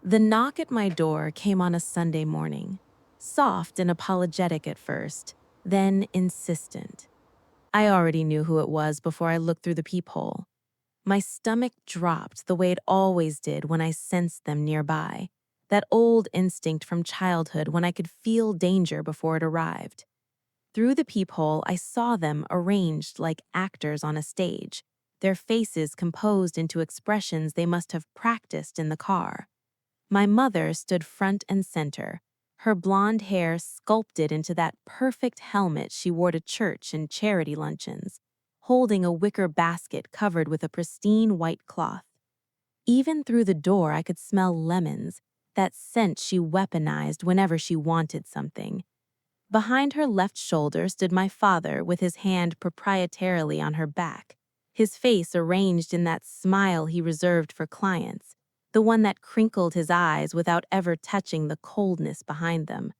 The knock at my door came on a Sunday morning, soft and apologetic at first, then insistent. I already knew who it was before I looked through the peephole. My stomach dropped the way it always did when I sensed them nearby, that old instinct from childhood when I could feel danger before it arrived. Through the peephole, I saw them arranged like actors on a stage, their faces composed into expressions they must have practiced in the car. My mother stood front and center, her blonde hair sculpted into that perfect helmet she wore to church and charity luncheons, holding a wicker basket covered with a pristine white cloth. Even through the door, I could smell lemons, that scent she weaponized whenever she wanted something. Behind her left shoulder stood my father with his hand proprietarily on her back, his face arranged in that smile he reserved for clients, the one that crinkled his eyes without ever touching the coldness behind them.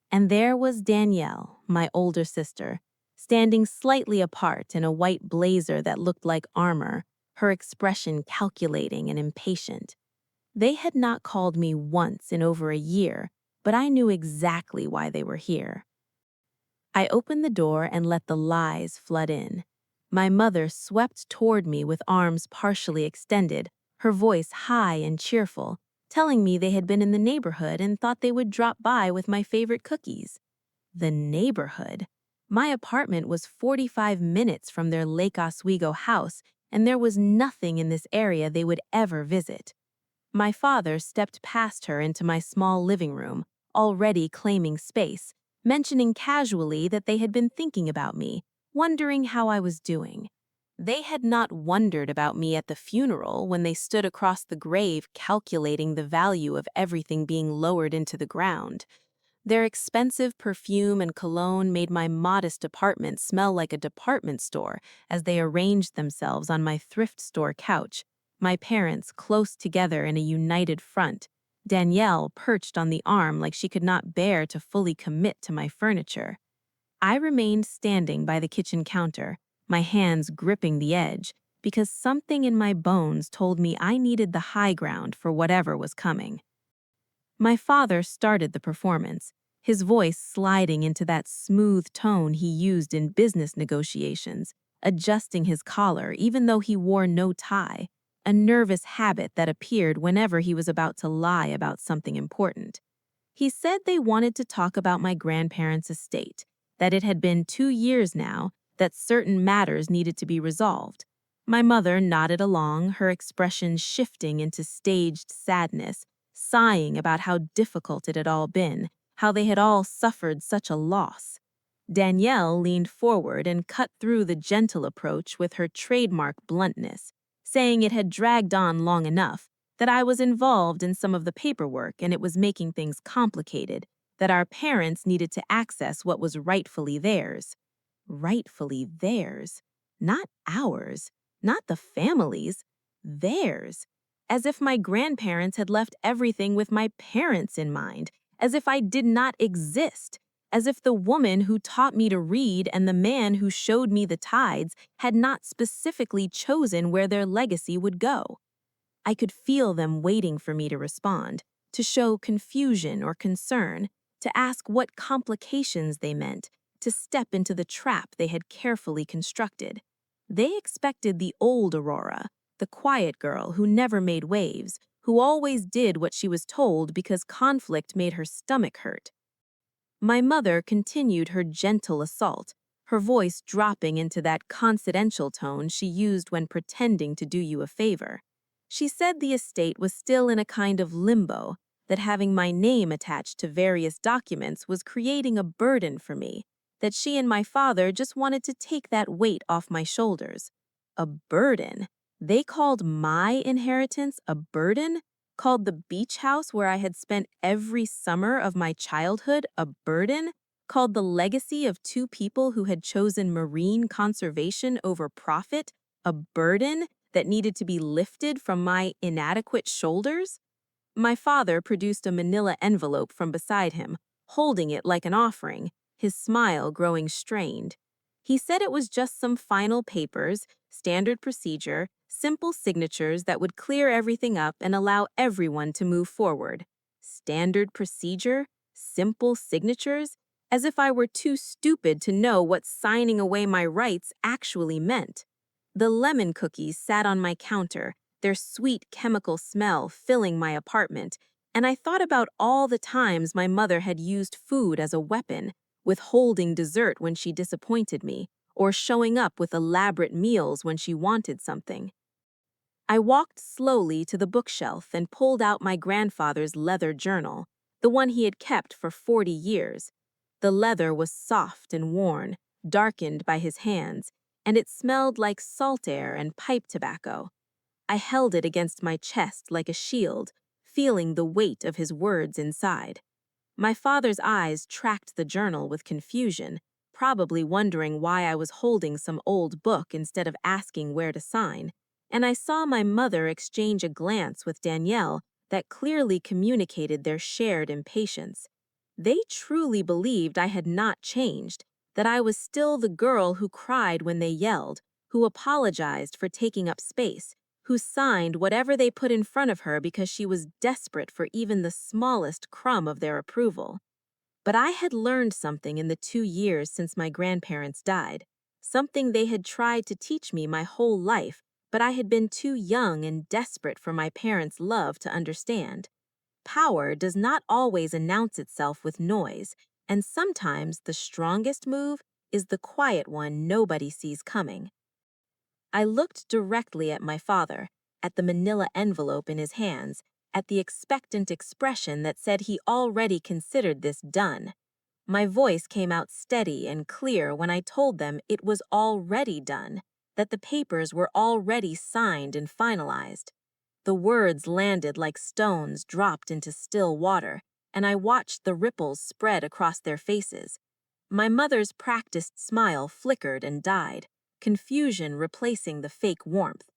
And there was Danielle, my older sister, standing slightly apart in a white blazer that looked like armor, her expression calculating and impatient. They had not called me once in over a year, but I knew exactly why they were here. I opened the door and let the lies flood in. My mother swept toward me with arms partially extended, her voice high and cheerful, telling me they had been in the neighborhood and thought they would drop by with my favorite cookies. The neighborhood? My apartment was 45 minutes from their Lake Oswego house, and there was nothing in this area they would ever visit. My father stepped past her into my small living room, already claiming space, mentioning casually that they had been thinking about me, wondering how I was doing. They had not wondered about me at the funeral when they stood across the grave calculating the value of everything being lowered into the ground. Their expensive perfume and cologne made my modest apartment smell like a department store as they arranged themselves on my thrift store couch, my parents close together in a united front, Danielle perched on the arm like she could not bear to fully commit to my furniture. I remained standing by the kitchen counter, my hands gripping the edge, because something in my bones told me I needed the high ground for whatever was coming. My father started the performance, his voice sliding into that smooth tone he used in business negotiations, adjusting his collar even though he wore no tie, a nervous habit that appeared whenever he was about to lie about something important. He said they wanted to talk about my grandparents' estate, that it had been 2 years now, that certain matters needed to be resolved. My mother nodded along, her expression shifting into staged sadness, sighing about how difficult it had all been, how they had all suffered such a loss. Danielle leaned forward and cut through the gentle approach with her trademark bluntness, saying it had dragged on long enough, that I was involved in some of the paperwork and it was making things complicated, that our parents needed to access what was rightfully theirs. Rightfully theirs. Not ours. Not the family's. Theirs. As if my grandparents had left everything with my parents in mind, as if I did not exist, as if the woman who taught me to read and the man who showed me the tides had not specifically chosen where their legacy would go. I could feel them waiting for me to respond, to show confusion or concern, to ask what complications they meant, to step into the trap they had carefully constructed. They expected the old Aurora, the quiet girl who never made waves, who always did what she was told because conflict made her stomach hurt. My mother continued her gentle assault, her voice dropping into that confidential tone she used when pretending to do you a favor. She said the estate was still in a kind of limbo, that having my name attached to various documents was creating a burden for me, that she and my father just wanted to take that weight off my shoulders. A burden? They called my inheritance a burden? Called the beach house where I had spent every summer of my childhood a burden? Called the legacy of two people who had chosen marine conservation over profit a burden that needed to be lifted from my inadequate shoulders? My father produced a manila envelope from beside him, holding it like an offering, his smile growing strained. He said it was just some final papers, standard procedure, Simple signatures that would clear everything up and allow everyone to move forward. Standard procedure? Simple signatures? As if I were too stupid to know what signing away my rights actually meant. The lemon cookies sat on my counter, their sweet chemical smell filling my apartment, and I thought about all the times my mother had used food as a weapon, withholding dessert when she disappointed me, or showing up with elaborate meals when she wanted something. I walked slowly to the bookshelf and pulled out my grandfather's leather journal, the one he had kept for 40 years. The leather was soft and worn, darkened by his hands, and it smelled like salt air and pipe tobacco. I held it against my chest like a shield, feeling the weight of his words inside. My father's eyes tracked the journal with confusion, probably wondering why I was holding some old book instead of asking where to sign, and I saw my mother exchange a glance with Danielle that clearly communicated their shared impatience. They truly believed I had not changed, that I was still the girl who cried when they yelled, who apologized for taking up space, who signed whatever they put in front of her because she was desperate for even the smallest crumb of their approval. But I had learned something in the 2 years since my grandparents died, something they had tried to teach me my whole life, but I had been too young and desperate for my parents' love to understand. Power does not always announce itself with noise, and sometimes the strongest move is the quiet one nobody sees coming. I looked directly at my father, at the manila envelope in his hands, at the expectant expression that said he already considered this done. My voice came out steady and clear when I told them it was already done, that the papers were already signed and finalized. The words landed like stones dropped into still water, and I watched the ripples spread across their faces. My mother's practiced smile flickered and died, confusion replacing the fake warmth.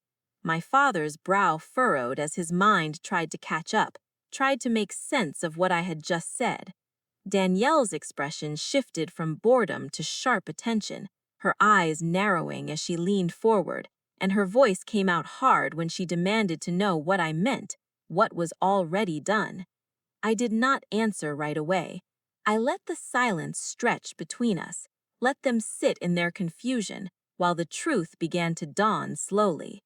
My father's brow furrowed as his mind tried to catch up, tried to make sense of what I had just said. Danielle's expression shifted from boredom to sharp attention, her eyes narrowing as she leaned forward, and her voice came out hard when she demanded to know what I meant, what was already done. I did not answer right away. I let the silence stretch between us, let them sit in their confusion, while the truth began to dawn slowly.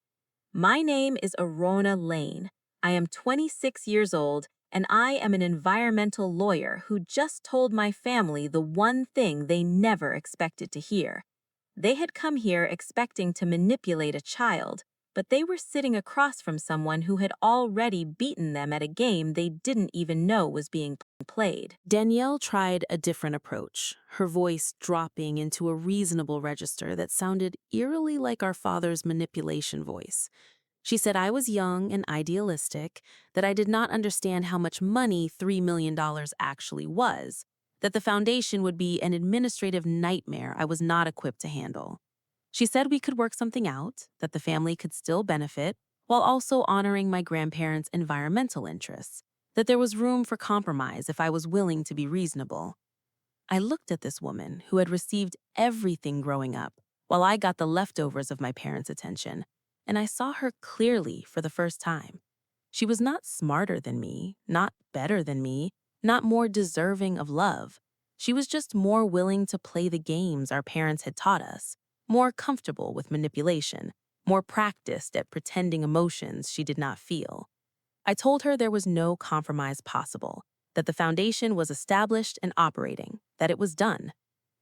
My name is Arona Lane. I am 26 years old, and I am an environmental lawyer who just told my family the one thing they never expected to hear. They had come here expecting to manipulate a child, but they were sitting across from someone who had already beaten them at a game they didn't even know was being played. Danielle tried a different approach, her voice dropping into a reasonable register that sounded eerily like our father's manipulation voice. She said I was young and idealistic, that I did not understand how much money $3 million actually was, that the foundation would be an administrative nightmare I was not equipped to handle. She said we could work something out, that the family could still benefit, while also honoring my grandparents' environmental interests, that there was room for compromise if I was willing to be reasonable. I looked at this woman who had received everything growing up, while I got the leftovers of my parents' attention, and I saw her clearly for the first time. She was not smarter than me, not better than me, not more deserving of love. She was just more willing to play the games our parents had taught us, more comfortable with manipulation, more practiced at pretending emotions she did not feel. I told her there was no compromise possible, that the foundation was established and operating, that it was done.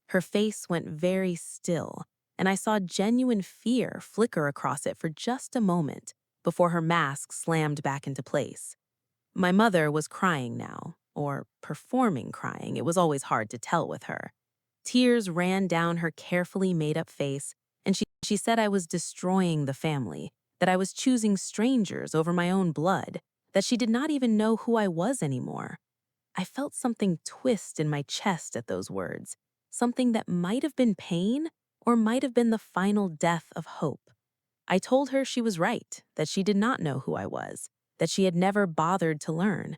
Her face went very still, and I saw genuine fear flicker across it for just a moment before her mask slammed back into place. My mother was crying now, or performing crying. It was always hard to tell with her. Tears ran down her carefully made-up face, and she said I was destroying the family, that I was choosing strangers over my own blood, that she did not even know who I was anymore. I felt something twist in my chest at those words, something that might have been pain or might have been the final death of hope. I told her she was right, that she did not know who I was, that she had never bothered to learn.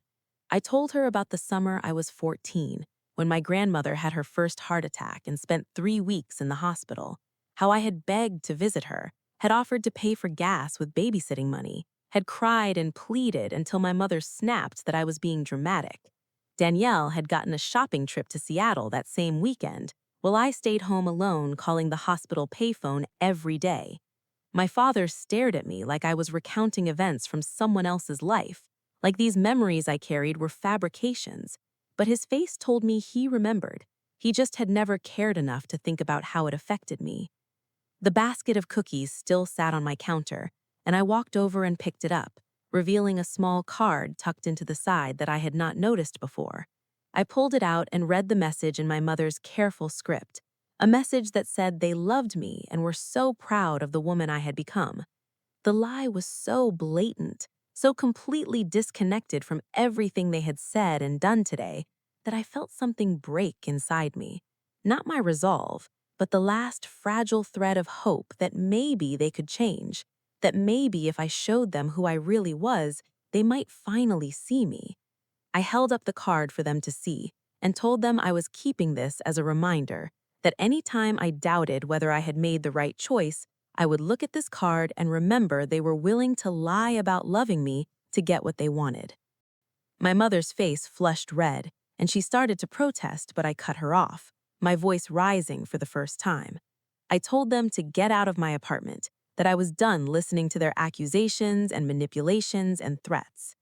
I told her about the summer I was 14, when my grandmother had her first heart attack and spent 3 weeks in the hospital, how I had begged to visit her, had offered to pay for gas with babysitting money, had cried and pleaded until my mother snapped that I was being dramatic. Danielle had gotten a shopping trip to Seattle that same weekend, while I stayed home alone calling the hospital payphone every day. My father stared at me like I was recounting events from someone else's life, like these memories I carried were fabrications. But his face told me he remembered. He just had never cared enough to think about how it affected me. The basket of cookies still sat on my counter, and I walked over and picked it up, revealing a small card tucked into the side that I had not noticed before. I pulled it out and read the message in my mother's careful script, a message that said they loved me and were so proud of the woman I had become. The lie was so blatant, so completely disconnected from everything they had said and done today, that I felt something break inside me. Not my resolve, but the last fragile thread of hope that maybe they could change, that maybe if I showed them who I really was, they might finally see me. I held up the card for them to see and told them I was keeping this as a reminder that any time I doubted whether I had made the right choice, I would look at this card and remember they were willing to lie about loving me to get what they wanted. My mother's face flushed red, and she started to protest, but I cut her off, my voice rising for the first time. I told them to get out of my apartment, that I was done listening to their accusations and manipulations and threats.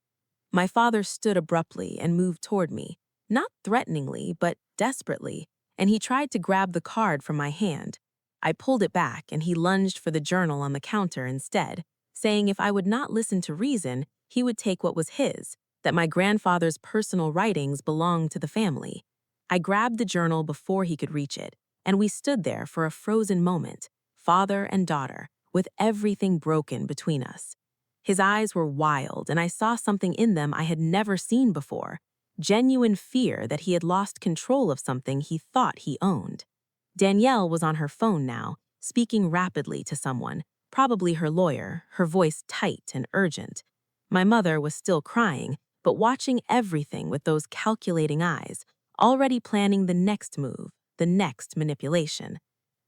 My father stood abruptly and moved toward me, not threateningly, but desperately, and he tried to grab the card from my hand. I pulled it back, and he lunged for the journal on the counter instead, saying if I would not listen to reason, he would take what was his, that my grandfather's personal writings belonged to the family. I grabbed the journal before he could reach it, and we stood there for a frozen moment, father and daughter, with everything broken between us. His eyes were wild, and I saw something in them I had never seen before, genuine fear that he had lost control of something he thought he owned. Danielle was on her phone now, speaking rapidly to someone, probably her lawyer, her voice tight and urgent. My mother was still crying, but watching everything with those calculating eyes, already planning the next move, the next manipulation.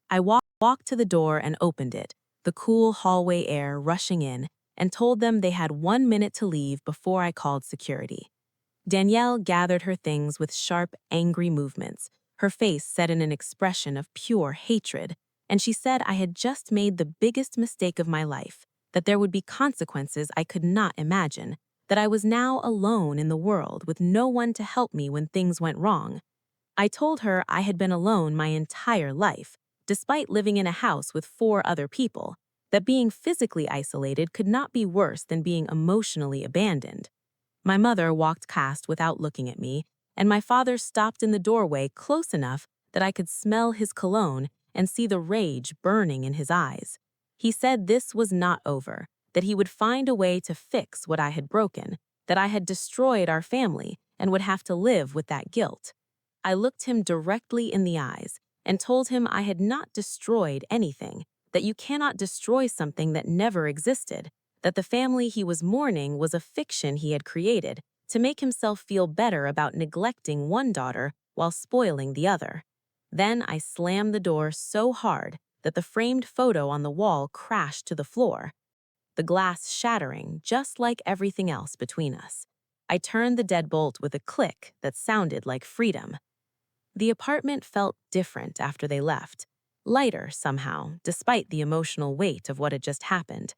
I walked to the door and opened it, the cool hallway air rushing in, and told them they had 1 minute to leave before I called security. Danielle gathered her things with sharp, angry movements, her face set in an expression of pure hatred, and she said I had just made the biggest mistake of my life, that there would be consequences I could not imagine, that I was now alone in the world with no one to help me when things went wrong. I told her I had been alone my entire life, despite living in a house with 4 other people, that being physically isolated could not be worse than being emotionally abandoned. My mother walked past without looking at me, and my father stopped in the doorway close enough that I could smell his cologne and see the rage burning in his eyes. He said this was not over, that he would find a way to fix what I had broken, that I had destroyed our family and would have to live with that guilt. I looked him directly in the eyes and told him I had not destroyed anything, that you cannot destroy something that never existed, that the family he was mourning was a fiction he had created to make himself feel better about neglecting one daughter while spoiling the other. Then I slammed the door so hard that the framed photo on the wall crashed to the floor, the glass shattering just like everything else between us. I turned the deadbolt with a click that sounded like freedom. The apartment felt different after they left, lighter somehow, despite the emotional weight of what had just happened.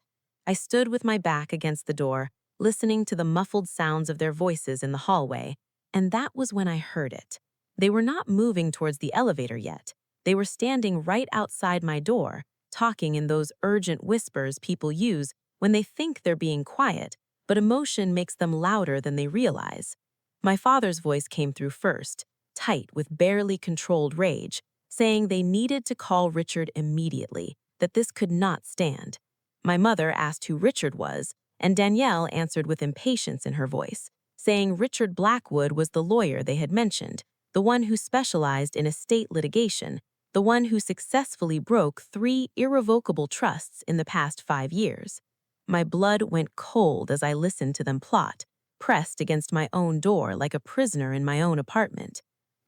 I stood with my back against the door, listening to the muffled sounds of their voices in the hallway, and that was when I heard it. They were not moving towards the elevator yet. They were standing right outside my door, talking in those urgent whispers people use when they think they're being quiet, but emotion makes them louder than they realize. My father's voice came through first, tight with barely controlled rage, saying they needed to call Richard immediately, that this could not stand. My mother asked who Richard was, and Danielle answered with impatience in her voice, saying Richard Blackwood was the lawyer they had mentioned, the one who specialized in estate litigation, the one who successfully broke 3 irrevocable trusts in the past 5 years. My blood went cold as I listened to them plot, pressed against my own door like a prisoner in my own apartment.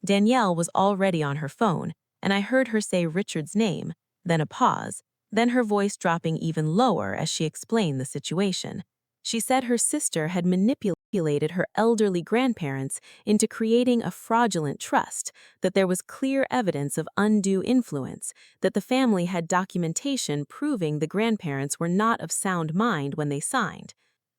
Danielle was already on her phone, and I heard her say Richard's name, then a pause, then her voice dropping even lower as she explained the situation. She said her sister had manipulated her elderly grandparents into creating a fraudulent trust, that there was clear evidence of undue influence, that the family had documentation proving the grandparents were not of sound mind when they signed.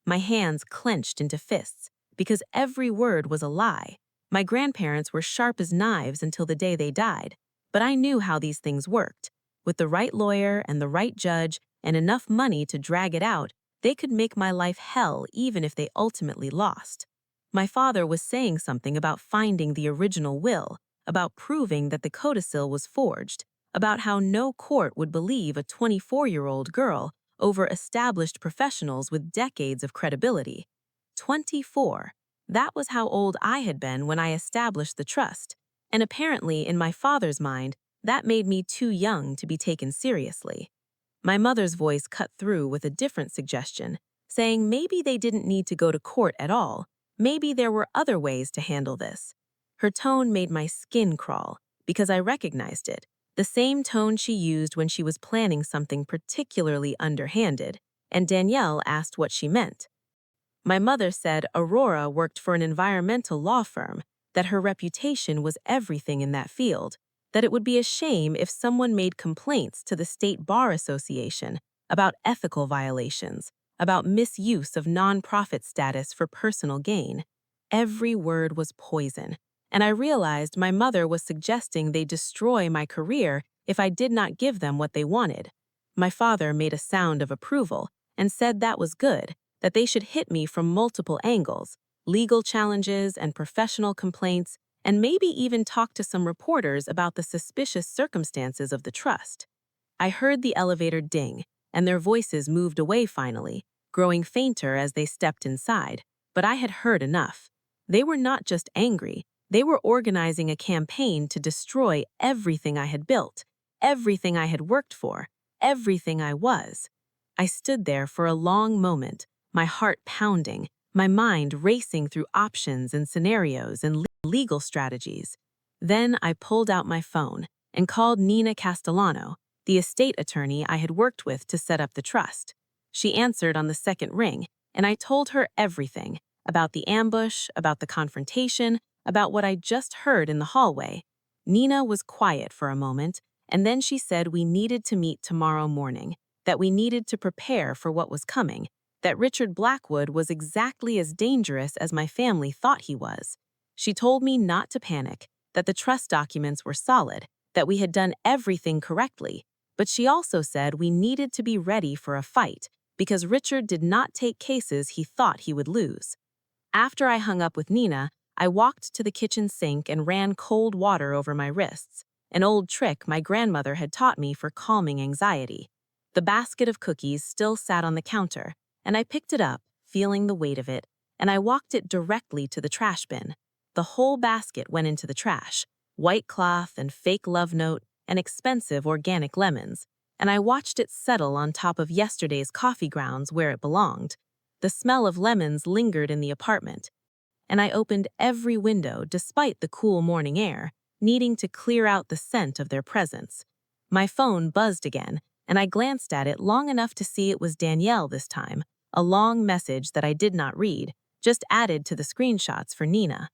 My hands clenched into fists, because every word was a lie. My grandparents were sharp as knives until the day they died, but I knew how these things worked. With the right lawyer and the right judge and enough money to drag it out, they could make my life hell even if they ultimately lost. My father was saying something about finding the original will, about proving that the codicil was forged, about how no court would believe a 24-year-old girl over established professionals with decades of credibility. 24. That was how old I had been when I established the trust, and apparently in my father's mind, that made me too young to be taken seriously. My mother's voice cut through with a different suggestion, saying maybe they didn't need to go to court at all. Maybe there were other ways to handle this. Her tone made my skin crawl, because I recognized it, the same tone she used when she was planning something particularly underhanded, and Danielle asked what she meant. My mother said Aurora worked for an environmental law firm, that her reputation was everything in that field, that it would be a shame if someone made complaints to the State Bar Association about ethical violations, about misuse of nonprofit status for personal gain. Every word was poison, and I realized my mother was suggesting they destroy my career if I did not give them what they wanted. My father made a sound of approval and said that was good, that they should hit me from multiple angles, legal challenges and professional complaints, and maybe even talk to some reporters about the suspicious circumstances of the trust. I heard the elevator ding, and their voices moved away finally, growing fainter as they stepped inside, but I had heard enough. They were not just angry, they were organizing a campaign to destroy everything I had built, everything I had worked for, everything I was. I stood there for a long moment, my heart pounding, my mind racing through options and scenarios and legal strategies. Then I pulled out my phone and called Nina Castellano, the estate attorney I had worked with to set up the trust. She answered on the second ring, and I told her everything about the ambush, about the confrontation, about what I just heard in the hallway. Nina was quiet for a moment, and then she said we needed to meet tomorrow morning, that we needed to prepare for what was coming, that Richard Blackwood was exactly as dangerous as my family thought he was. She told me not to panic, that the trust documents were solid, that we had done everything correctly, but she also said we needed to be ready for a fight because Richard did not take cases he thought he would lose. After I hung up with Nina, I walked to the kitchen sink and ran cold water over my wrists, an old trick my grandmother had taught me for calming anxiety. The basket of cookies still sat on the counter, and I picked it up, feeling the weight of it, and I walked it directly to the trash bin. The whole basket went into the trash, white cloth and fake love note and expensive organic lemons, and I watched it settle on top of yesterday's coffee grounds where it belonged. The smell of lemons lingered in the apartment, and I opened every window despite the cool morning air, needing to clear out the scent of their presence. My phone buzzed again, and I glanced at it long enough to see it was Danielle this time, a long message that I did not read, just added to the screenshots for Nina.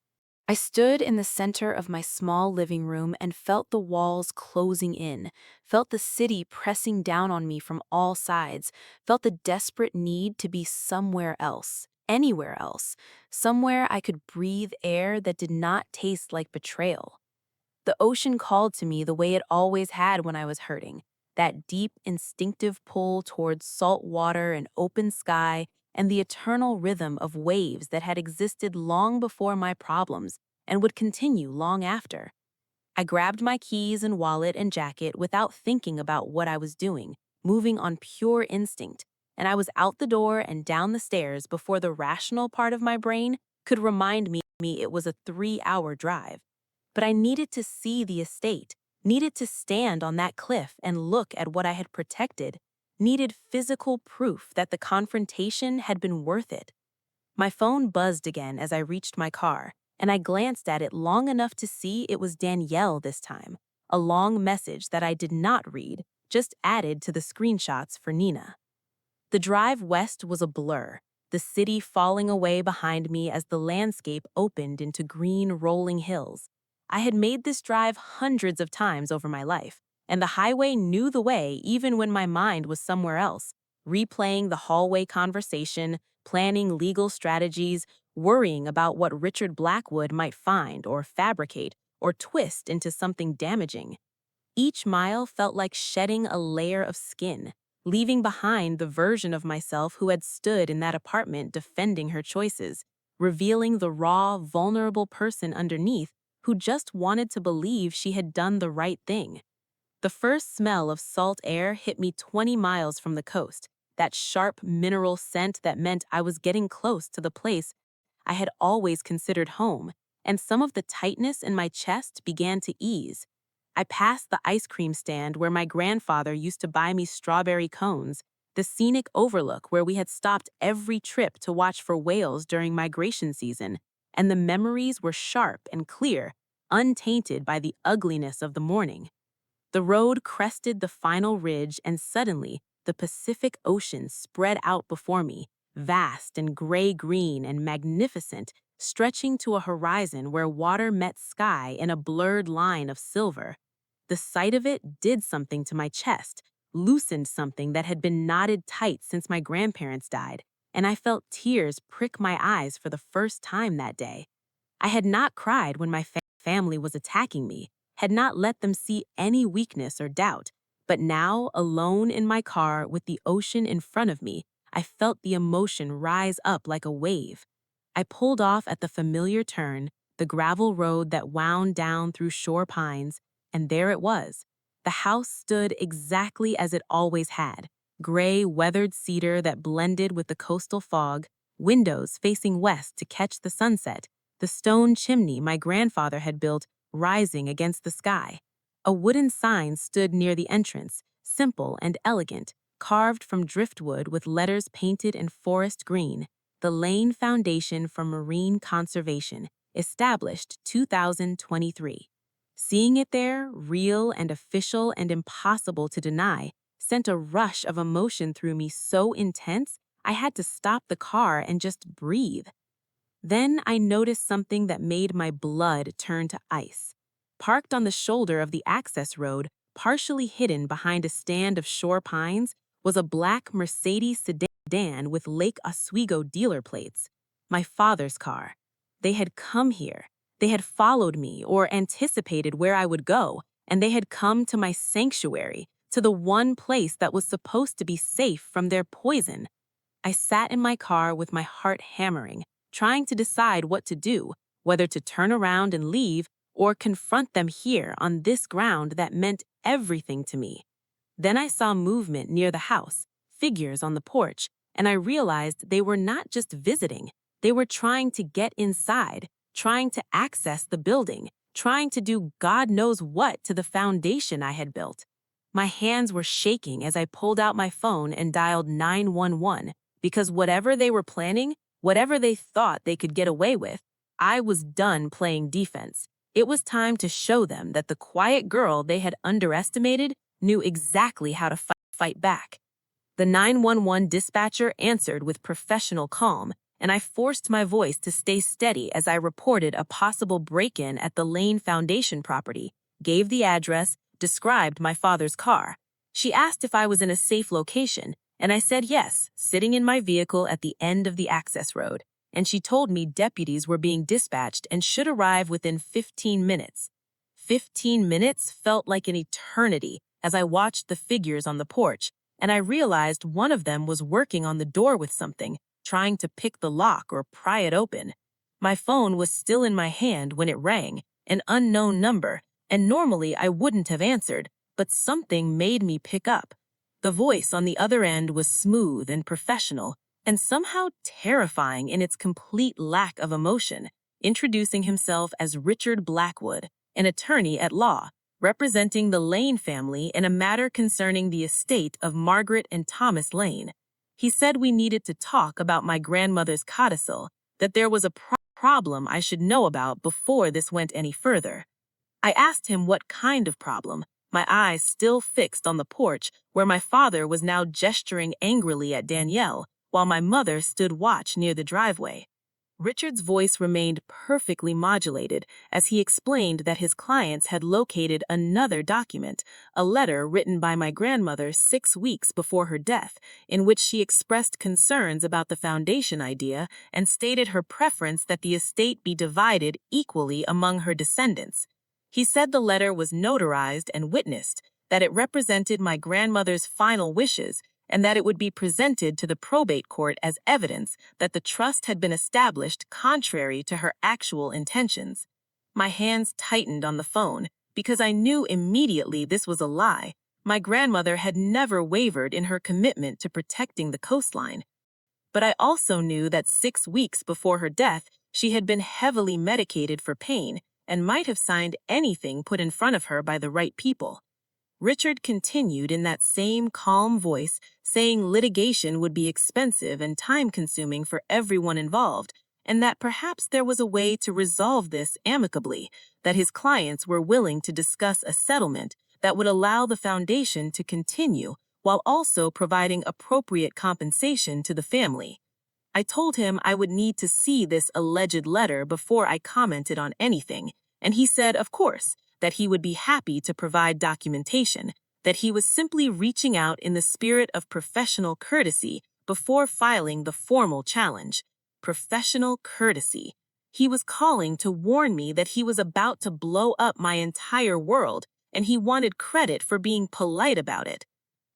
I stood in the center of my small living room and felt the walls closing in, felt the city pressing down on me from all sides, felt the desperate need to be somewhere else, anywhere else, somewhere I could breathe air that did not taste like betrayal. The ocean called to me the way it always had when I was hurting, that deep, instinctive pull towards salt water and open sky and the eternal rhythm of waves that had existed long before my problems and would continue long after. I grabbed my keys and wallet and jacket without thinking about what I was doing, moving on pure instinct, and I was out the door and down the stairs before the rational part of my brain could remind me it was a 3-hour drive. But I needed to see the estate, needed to stand on that cliff and look at what I had protected, needed physical proof that the confrontation had been worth it. My phone buzzed again as I reached my car, and I glanced at it long enough to see it was Danielle this time, a long message that I did not read, just added to the screenshots for Nina. The drive west was a blur, the city falling away behind me as the landscape opened into green rolling hills. I had made this drive hundreds of times over my life, and the highway knew the way even when my mind was somewhere else, replaying the hallway conversation, planning legal strategies, worrying about what Richard Blackwood might find or fabricate or twist into something damaging. Each mile felt like shedding a layer of skin, leaving behind the version of myself who had stood in that apartment defending her choices, revealing the raw, vulnerable person underneath who just wanted to believe she had done the right thing. The first smell of salt air hit me 20 miles from the coast, that sharp mineral scent that meant I was getting close to the place I had always considered home, and some of the tightness in my chest began to ease. I passed the ice cream stand where my grandfather used to buy me strawberry cones, the scenic overlook where we had stopped every trip to watch for whales during migration season, and the memories were sharp and clear, untainted by the ugliness of the morning. The road crested the final ridge, and suddenly, the Pacific Ocean spread out before me, vast and gray-green and magnificent, stretching to a horizon where water met sky in a blurred line of silver. The sight of it did something to my chest, loosened something that had been knotted tight since my grandparents died, and I felt tears prick my eyes for the first time that day. I had not cried when my family was attacking me, had not let them see any weakness or doubt, but now, alone in my car with the ocean in front of me, I felt the emotion rise up like a wave. I pulled off at the familiar turn, the gravel road that wound down through shore pines, and there it was. The house stood exactly as it always had, gray, weathered cedar that blended with the coastal fog, windows facing west to catch the sunset, the stone chimney my grandfather had built rising against the sky. A wooden sign stood near the entrance, simple and elegant, carved from driftwood with letters painted in forest green, the Lane Foundation for Marine Conservation, established 2023. Seeing it there, real and official and impossible to deny, sent a rush of emotion through me so intense I had to stop the car and just breathe. Then I noticed something that made my blood turn to ice. Parked on the shoulder of the access road, partially hidden behind a stand of shore pines, was a black Mercedes sedan with Lake Oswego dealer plates. My father's car. They had come here. They had followed me or anticipated where I would go, and they had come to my sanctuary, to the one place that was supposed to be safe from their poison. I sat in my car with my heart hammering, trying to decide what to do, whether to turn around and leave or confront them here on this ground that meant everything to me. Then I saw movement near the house, figures on the porch, and I realized they were not just visiting. They were trying to get inside, trying to access the building, trying to do God knows what to the foundation I had built. My hands were shaking as I pulled out my phone and dialed 911, because whatever they were planning, whatever they thought they could get away with, I was done playing defense. It was time to show them that the quiet girl they had underestimated knew exactly how to fight back. The 911 dispatcher answered with professional calm, and I forced my voice to stay steady as I reported a possible break-in at the Lane Foundation property, gave the address, described my father's car. She asked if I was in a safe location, and I said yes, sitting in my vehicle at the end of the access road, and she told me deputies were being dispatched and should arrive within 15 minutes. 15 minutes felt like an eternity as I watched the figures on the porch, and I realized one of them was working on the door with something, trying to pick the lock or pry it open. My phone was still in my hand when it rang, an unknown number, and normally I wouldn't have answered, but something made me pick up. The voice on the other end was smooth and professional, and somehow terrifying in its complete lack of emotion, introducing himself as Richard Blackwood, an attorney at law, representing the Lane family in a matter concerning the estate of Margaret and Thomas Lane. He said we needed to talk about my grandmother's codicil, that there was a problem I should know about before this went any further. I asked him what kind of problem, my eyes still fixed on the porch where my father was now gesturing angrily at Danielle, while my mother stood watch near the driveway. Richard's voice remained perfectly modulated as he explained that his clients had located another document, a letter written by my grandmother 6 weeks before her death, in which she expressed concerns about the foundation idea and stated her preference that the estate be divided equally among her descendants. He said the letter was notarized and witnessed, that it represented my grandmother's final wishes, and that it would be presented to the probate court as evidence that the trust had been established contrary to her actual intentions. My hands tightened on the phone because I knew immediately this was a lie. My grandmother had never wavered in her commitment to protecting the coastline. But I also knew that 6 weeks before her death, she had been heavily medicated for pain and might have signed anything put in front of her by the right people. Richard continued in that same calm voice, saying litigation would be expensive and time-consuming for everyone involved, and that perhaps there was a way to resolve this amicably, that his clients were willing to discuss a settlement that would allow the foundation to continue while also providing appropriate compensation to the family. I told him I would need to see this alleged letter before I commented on anything, and he said, of course, that he would be happy to provide documentation, that he was simply reaching out in the spirit of professional courtesy before filing the formal challenge. Professional courtesy. He was calling to warn me that he was about to blow up my entire world, and he wanted credit for being polite about it.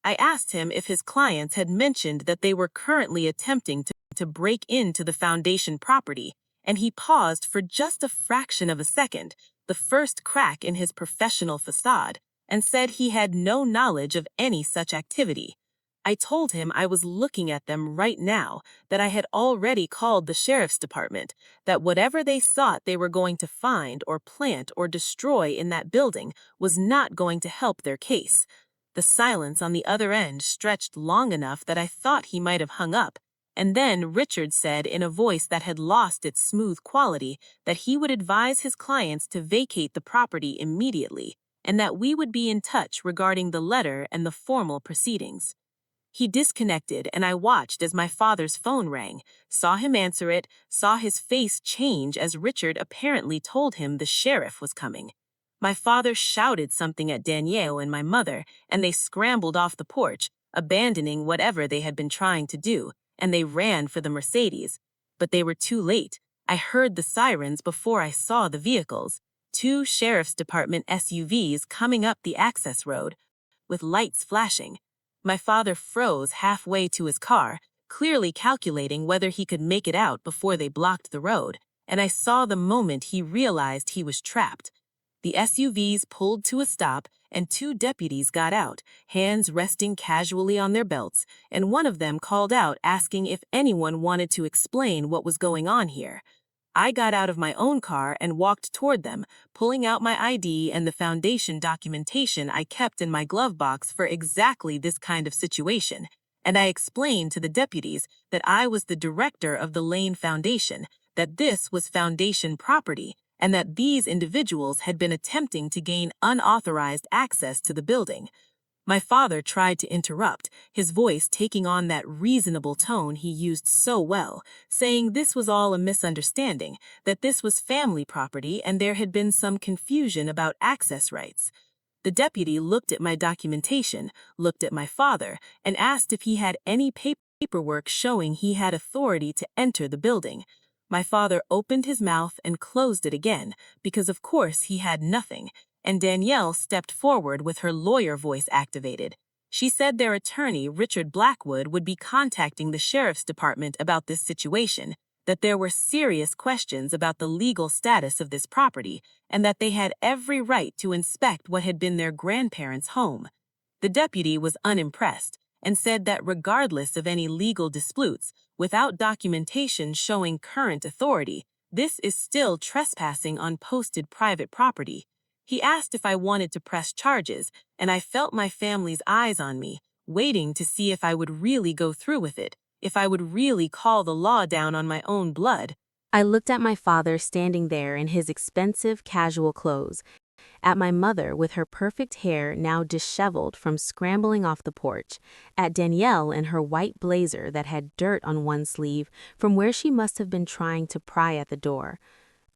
I asked him if his clients had mentioned that they were currently attempting to break into the foundation property, and he paused for just a fraction of a second, the first crack in his professional facade, and said he had no knowledge of any such activity. I told him I was looking at them right now, that I had already called the sheriff's department, that whatever they thought they were going to find or plant or destroy in that building was not going to help their case. The silence on the other end stretched long enough that I thought he might have hung up, and then Richard said in a voice that had lost its smooth quality that he would advise his clients to vacate the property immediately, and that we would be in touch regarding the letter and the formal proceedings. He disconnected, and I watched as my father's phone rang, saw him answer it, saw his face change as Richard apparently told him the sheriff was coming. My father shouted something at Danielle and my mother, and they scrambled off the porch, abandoning whatever they had been trying to do, and they ran for the Mercedes. But they were too late. I heard the sirens before I saw the vehicles. 2 sheriff's department SUVs coming up the access road, with lights flashing. My father froze halfway to his car, clearly calculating whether he could make it out before they blocked the road, and I saw the moment he realized he was trapped. The SUVs pulled to a stop, and 2 deputies got out, hands resting casually on their belts, and one of them called out asking if anyone wanted to explain what was going on here. I got out of my own car and walked toward them, pulling out my ID and the foundation documentation I kept in my glove box for exactly this kind of situation, and I explained to the deputies that I was the director of the Lane Foundation, that this was foundation property, and that these individuals had been attempting to gain unauthorized access to the building. My father tried to interrupt, his voice taking on that reasonable tone he used so well, saying this was all a misunderstanding, that this was family property and there had been some confusion about access rights. The deputy looked at my documentation, looked at my father, and asked if he had any paperwork showing he had authority to enter the building. My father opened his mouth and closed it again, because of course he had nothing, and Danielle stepped forward with her lawyer voice activated. She said their attorney, Richard Blackwood, would be contacting the sheriff's department about this situation, that there were serious questions about the legal status of this property, and that they had every right to inspect what had been their grandparents' home. The deputy was unimpressed and said that regardless of any legal disputes, without documentation showing current authority, this is still trespassing on posted private property. He asked if I wanted to press charges, and I felt my family's eyes on me, waiting to see if I would really go through with it, if I would really call the law down on my own blood. I looked at my father standing there in his expensive casual clothes, at my mother with her perfect hair now disheveled from scrambling off the porch, at Danielle in her white blazer that had dirt on one sleeve from where she must have been trying to pry at the door.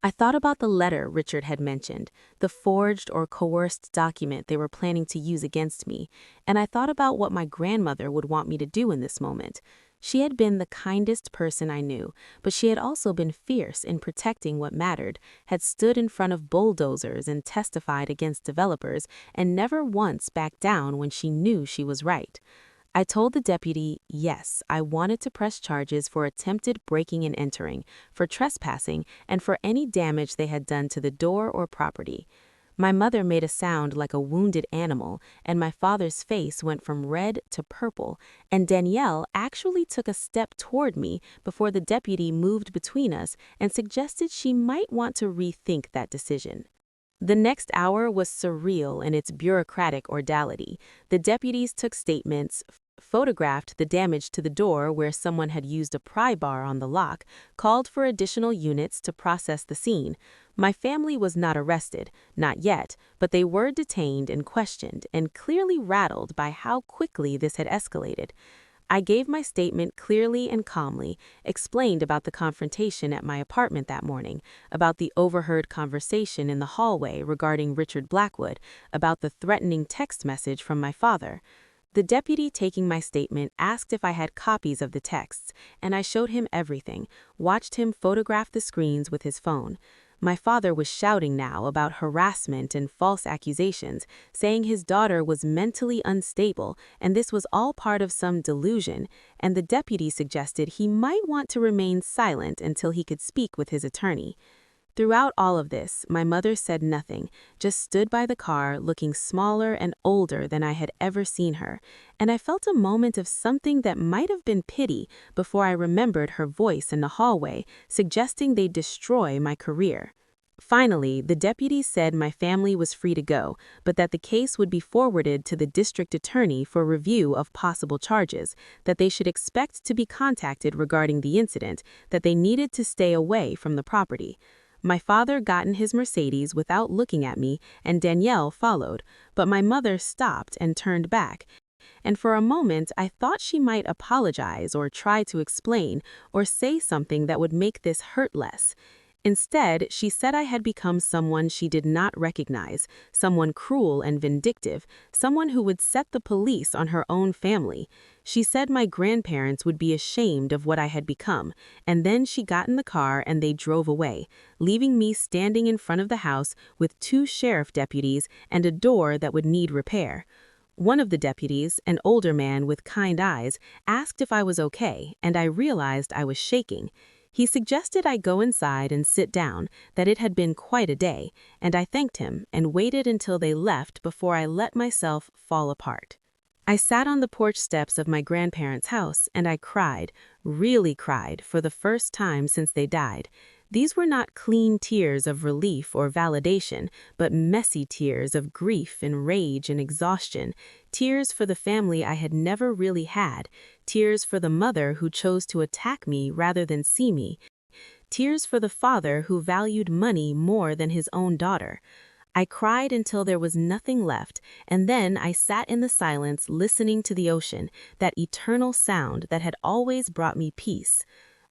I thought about the letter Richard had mentioned, the forged or coerced document they were planning to use against me, and I thought about what my grandmother would want me to do in this moment. She had been the kindest person I knew, but she had also been fierce in protecting what mattered, had stood in front of bulldozers and testified against developers, and never once backed down when she knew she was right. I told the deputy, yes, I wanted to press charges for attempted breaking and entering, for trespassing, and for any damage they had done to the door or property. My mother made a sound like a wounded animal, and my father's face went from red to purple, and Danielle actually took a step toward me before the deputy moved between us and suggested she might want to rethink that decision. The next hour was surreal in its bureaucratic ordality. The deputies took statements, photographed the damage to the door where someone had used a pry bar on the lock, called for additional units to process the scene. My family was not arrested, not yet, but they were detained and questioned, and clearly rattled by how quickly this had escalated. I gave my statement clearly and calmly, explained about the confrontation at my apartment that morning, about the overheard conversation in the hallway regarding Richard Blackwood, about the threatening text message from my father. The deputy taking my statement asked if I had copies of the texts, and I showed him everything, watched him photograph the screens with his phone. My father was shouting now about harassment and false accusations, saying his daughter was mentally unstable and this was all part of some delusion, and the deputy suggested he might want to remain silent until he could speak with his attorney. Throughout all of this, my mother said nothing, just stood by the car looking smaller and older than I had ever seen her, and I felt a moment of something that might have been pity before I remembered her voice in the hallway, suggesting they'd destroy my career. Finally, the deputy said my family was free to go, but that the case would be forwarded to the district attorney for review of possible charges, that they should expect to be contacted regarding the incident, that they needed to stay away from the property. My father got in his Mercedes without looking at me, and Danielle followed, but my mother stopped and turned back. And for a moment, I thought she might apologize or try to explain or say something that would make this hurt less. Instead, she said I had become someone she did not recognize, someone cruel and vindictive, someone who would set the police on her own family. She said my grandparents would be ashamed of what I had become, and then she got in the car and they drove away, leaving me standing in front of the house with 2 sheriff deputies and a door that would need repair. One of the deputies, an older man with kind eyes, asked if I was okay, and I realized I was shaking. He suggested I go inside and sit down, that it had been quite a day, and I thanked him and waited until they left before I let myself fall apart. I sat on the porch steps of my grandparents' house and I cried, really cried, for the first time since they died. These were not clean tears of relief or validation, but messy tears of grief and rage and exhaustion, tears for the family I had never really had, tears for the mother who chose to attack me rather than see me, tears for the father who valued money more than his own daughter. I cried until there was nothing left, and then I sat in the silence listening to the ocean, that eternal sound that had always brought me peace.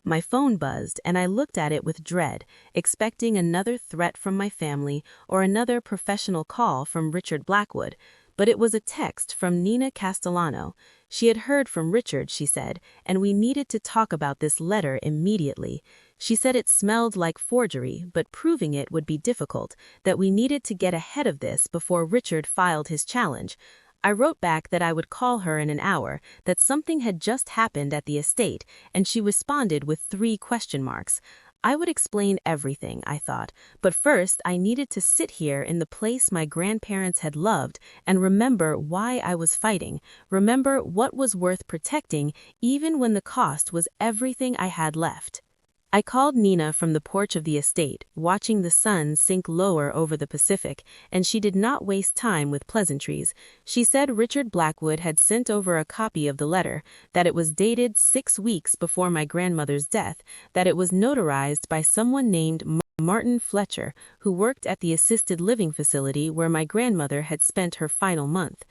My phone buzzed, and I looked at it with dread, expecting another threat from my family or another professional call from Richard Blackwood. But it was a text from Nina Castellano. She had heard from Richard, she said, and we needed to talk about this letter immediately. She said it smelled like forgery, but proving it would be difficult, that we needed to get ahead of this before Richard filed his challenge. I wrote back that I would call her in an hour, that something had just happened at the estate, and she responded with 3 question marks. I would explain everything, I thought, but first I needed to sit here in the place my grandparents had loved and remember why I was fighting, remember what was worth protecting even when the cost was everything I had left. I called Nina from the porch of the estate, watching the sun sink lower over the Pacific, and she did not waste time with pleasantries. She said Richard Blackwood had sent over a copy of the letter, that it was dated 6 weeks before my grandmother's death, that it was notarized by someone named Martin Fletcher, who worked at the assisted living facility where my grandmother had spent her final month.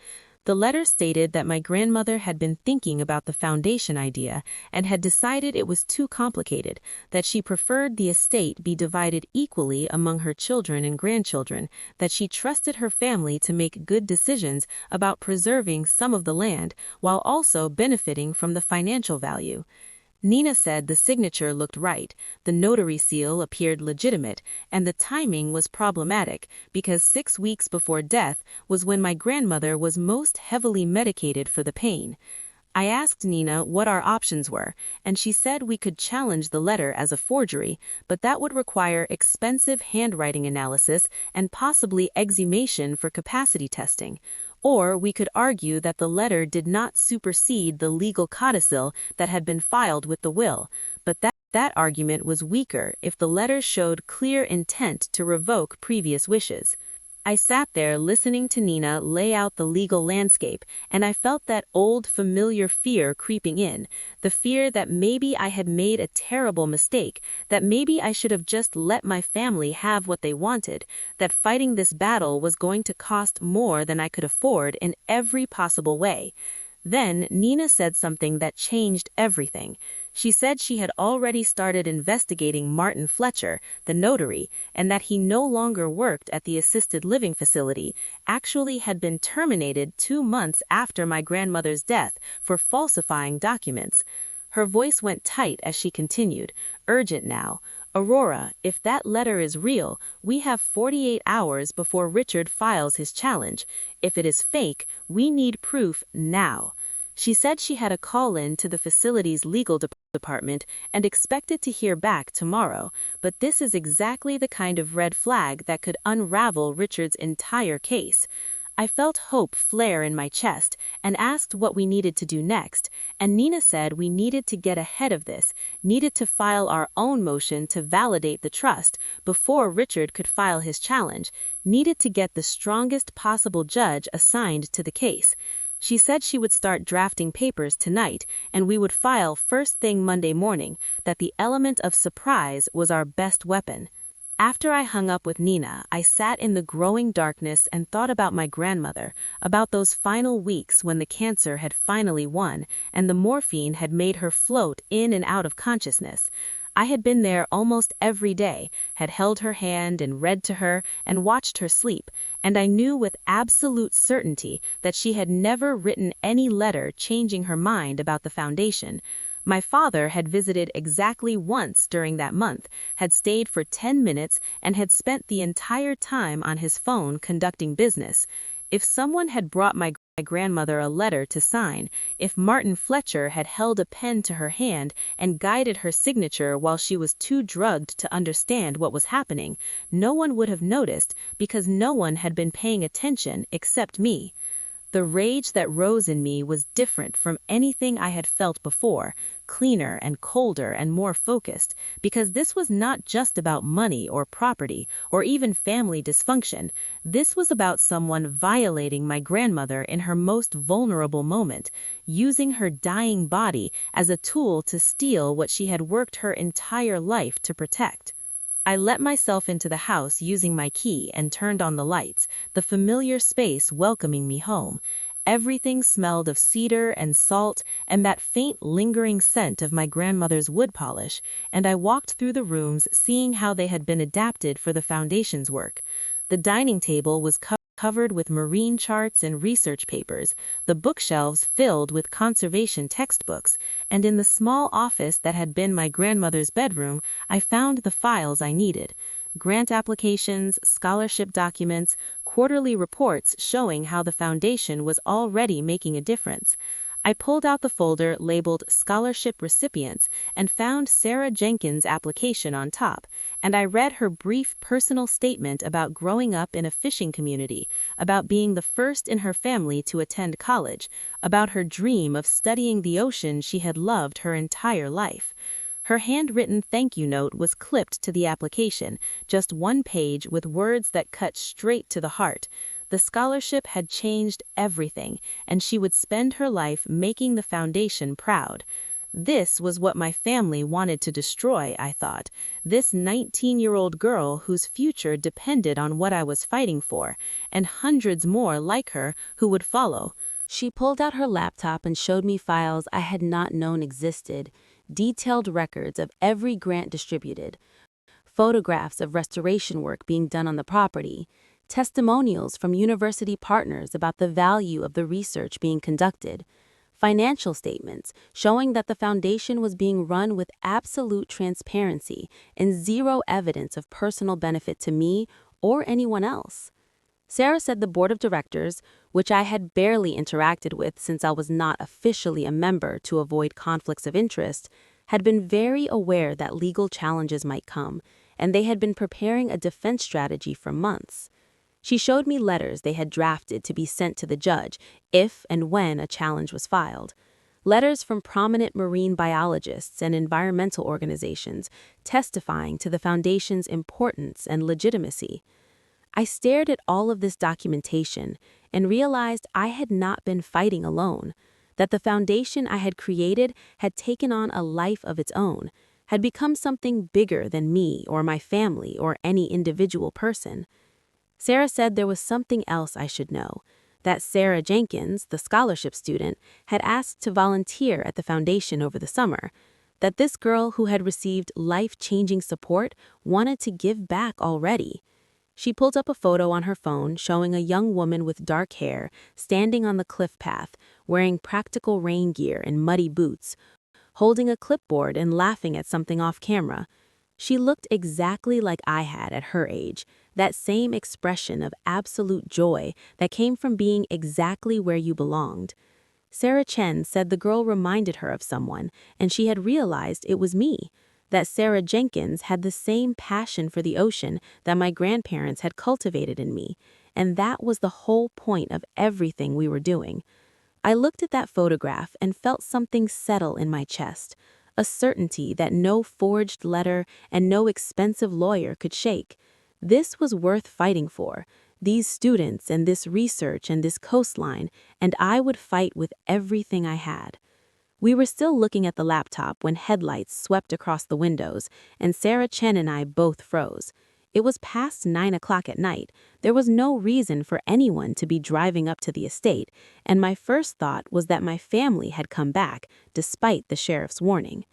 The letter stated that my grandmother had been thinking about the foundation idea and had decided it was too complicated, that she preferred the estate be divided equally among her children and grandchildren, that she trusted her family to make good decisions about preserving some of the land while also benefiting from the financial value. Nina said the signature looked right, the notary seal appeared legitimate, and the timing was problematic because 6 weeks before death was when my grandmother was most heavily medicated for the pain. I asked Nina what our options were, and she said we could challenge the letter as a forgery, but that would require expensive handwriting analysis and possibly exhumation for capacity testing. Or we could argue that the letter did not supersede the legal codicil that had been filed with the will, but that argument was weaker if the letter showed clear intent to revoke previous wishes. I sat there listening to Nina lay out the legal landscape, and I felt that old familiar fear creeping in, the fear that maybe I had made a terrible mistake, that maybe I should have just let my family have what they wanted, that fighting this battle was going to cost more than I could afford in every possible way. Then Nina said something that changed everything. She said she had already started investigating Martin Fletcher, the notary, and that he no longer worked at the assisted living facility, actually had been terminated 2 months after my grandmother's death for falsifying documents. Her voice went tight as she continued, urgent now. Aurora, if that letter is real, we have 48 hours before Richard files his challenge. If it is fake, we need proof now. She said she had a call-in to the facility's legal department and expected to hear back tomorrow, but this is exactly the kind of red flag that could unravel Richard's entire case. I felt hope flare in my chest and asked what we needed to do next, and Nina said we needed to get ahead of this, needed to file our own motion to validate the trust before Richard could file his challenge, needed to get the strongest possible judge assigned to the case. She said she would start drafting papers tonight, and we would file first thing Monday morning, that the element of surprise was our best weapon. After I hung up with Nina, I sat in the growing darkness and thought about my grandmother, about those final weeks when the cancer had finally won and the morphine had made her float in and out of consciousness. I had been there almost every day, had held her hand and read to her and watched her sleep, and I knew with absolute certainty that she had never written any letter changing her mind about the foundation. My father had visited exactly once during that month, had stayed for 10 minutes, and had spent the entire time on his phone conducting business. If someone had brought my grandmother a letter to sign, if Martin Fletcher had held a pen to her hand and guided her signature while she was too drugged to understand what was happening, no one would have noticed because no one had been paying attention except me. The rage that rose in me was different from anything I had felt before, cleaner and colder and more focused, because this was not just about money or property or even family dysfunction. This was about someone violating my grandmother in her most vulnerable moment, using her dying body as a tool to steal what she had worked her entire life to protect. I let myself into the house using my key and turned on the lights, the familiar space welcoming me home. Everything smelled of cedar and salt and that faint lingering scent of my grandmother's wood polish, and I walked through the rooms seeing how they had been adapted for the foundation's work. The dining table was covered with marine charts and research papers, the bookshelves filled with conservation textbooks, and in the small office that had been my grandmother's bedroom, I found the files I needed. Grant applications, scholarship documents, quarterly reports showing how the foundation was already making a difference. I pulled out the folder labeled Scholarship Recipients and found Sarah Jenkins' application on top, and I read her brief personal statement about growing up in a fishing community, about being the first in her family to attend college, about her dream of studying the ocean she had loved her entire life. Her handwritten thank you note was clipped to the application, just 1 page with words that cut straight to the heart. The scholarship had changed everything, and she would spend her life making the foundation proud. This was what my family wanted to destroy, I thought. This 19-year-old girl whose future depended on what I was fighting for, and hundreds more like her who would follow. She pulled out her laptop and showed me files I had not known existed, detailed records of every grant distributed, photographs of restoration work being done on the property, testimonials from university partners about the value of the research being conducted, financial statements showing that the foundation was being run with absolute transparency and zero evidence of personal benefit to me or anyone else. Sarah said the board of directors, which I had barely interacted with since I was not officially a member to avoid conflicts of interest, had been very aware that legal challenges might come, and they had been preparing a defense strategy for months. She showed me letters they had drafted to be sent to the judge if and when a challenge was filed. Letters from prominent marine biologists and environmental organizations testifying to the foundation's importance and legitimacy. I stared at all of this documentation and realized I had not been fighting alone, that the foundation I had created had taken on a life of its own, had become something bigger than me or my family or any individual person. Sarah said there was something else I should know, that Sarah Jenkins, the scholarship student, had asked to volunteer at the foundation over the summer, that this girl who had received life-changing support wanted to give back already. She pulled up a photo on her phone showing a young woman with dark hair standing on the cliff path, wearing practical rain gear and muddy boots, holding a clipboard and laughing at something off camera. She looked exactly like I had at her age, that same expression of absolute joy that came from being exactly where you belonged. Sarah Chen said the girl reminded her of someone, and she had realized it was me, that Sarah Jenkins had the same passion for the ocean that my grandparents had cultivated in me, and that was the whole point of everything we were doing. I looked at that photograph and felt something settle in my chest, a certainty that no forged letter and no expensive lawyer could shake. This was worth fighting for, these students and this research and this coastline, and I would fight with everything I had. We were still looking at the laptop when headlights swept across the windows, and Sarah Chen and I both froze. It was past 9 o'clock at night. There was no reason for anyone to be driving up to the estate, and my first thought was that my family had come back, despite the sheriff's warning.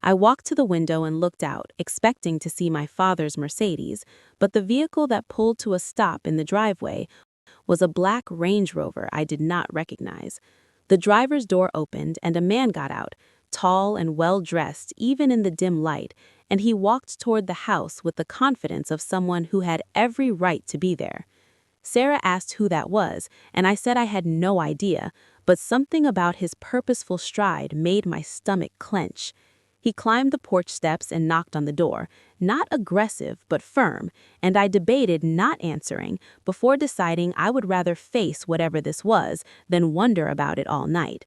I walked to the window and looked out, expecting to see my father's Mercedes, but the vehicle that pulled to a stop in the driveway was a black Range Rover I did not recognize. The driver's door opened and a man got out, tall and well-dressed even in the dim light, and he walked toward the house with the confidence of someone who had every right to be there. Sarah asked who that was, and I said I had no idea, but something about his purposeful stride made my stomach clench. He climbed the porch steps and knocked on the door, not aggressive but firm, and I debated not answering before deciding I would rather face whatever this was than wonder about it all night.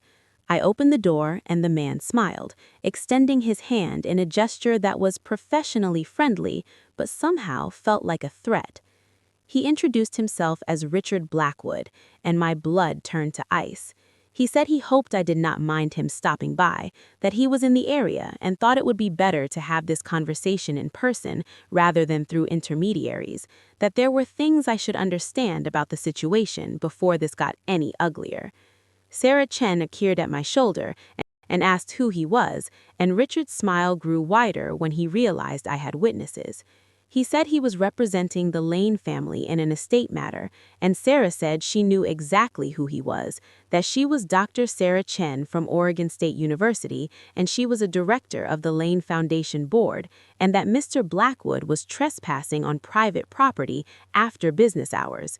I opened the door and the man smiled, extending his hand in a gesture that was professionally friendly but somehow felt like a threat. He introduced himself as Richard Blackwood, and my blood turned to ice. He said he hoped I did not mind him stopping by, that he was in the area and thought it would be better to have this conversation in person rather than through intermediaries, that there were things I should understand about the situation before this got any uglier. Sarah Chen appeared at my shoulder and asked who he was, and Richard's smile grew wider when he realized I had witnesses. He said he was representing the Lane family in an estate matter, and Sarah said she knew exactly who he was, that she was Dr. Sarah Chen from Oregon State University, and she was a director of the Lane Foundation Board, and that Mr. Blackwood was trespassing on private property after business hours.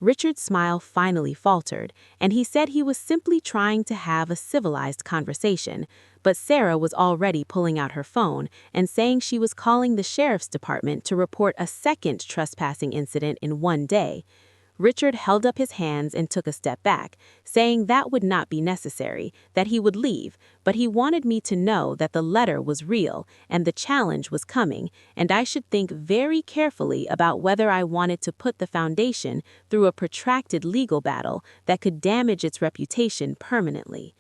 Richard's smile finally faltered, and he said he was simply trying to have a civilized conversation, but Sarah was already pulling out her phone and saying she was calling the sheriff's department to report a second trespassing incident in one day. Richard held up his hands and took a step back, saying that would not be necessary, that he would leave, but he wanted me to know that the letter was real and the challenge was coming, and I should think very carefully about whether I wanted to put the foundation through a protracted legal battle that could damage its reputation permanently.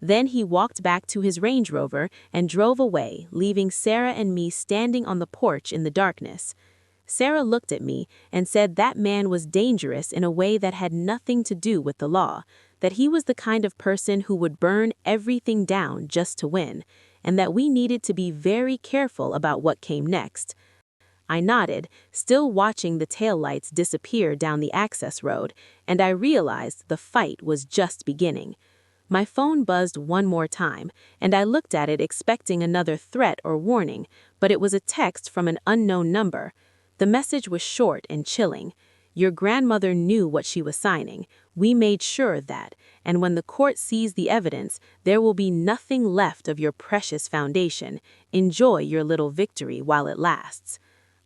Then he walked back to his Range Rover and drove away, leaving Sarah and me standing on the porch in the darkness. Sarah looked at me and said that man was dangerous in a way that had nothing to do with the law, that he was the kind of person who would burn everything down just to win, and that we needed to be very careful about what came next. I nodded, still watching the taillights disappear down the access road, and I realized the fight was just beginning. My phone buzzed one more time, and I looked at it expecting another threat or warning, but it was a text from an unknown number. The message was short and chilling. Your grandmother knew what she was signing. We made sure of that, and when the court sees the evidence, there will be nothing left of your precious foundation. Enjoy your little victory while it lasts.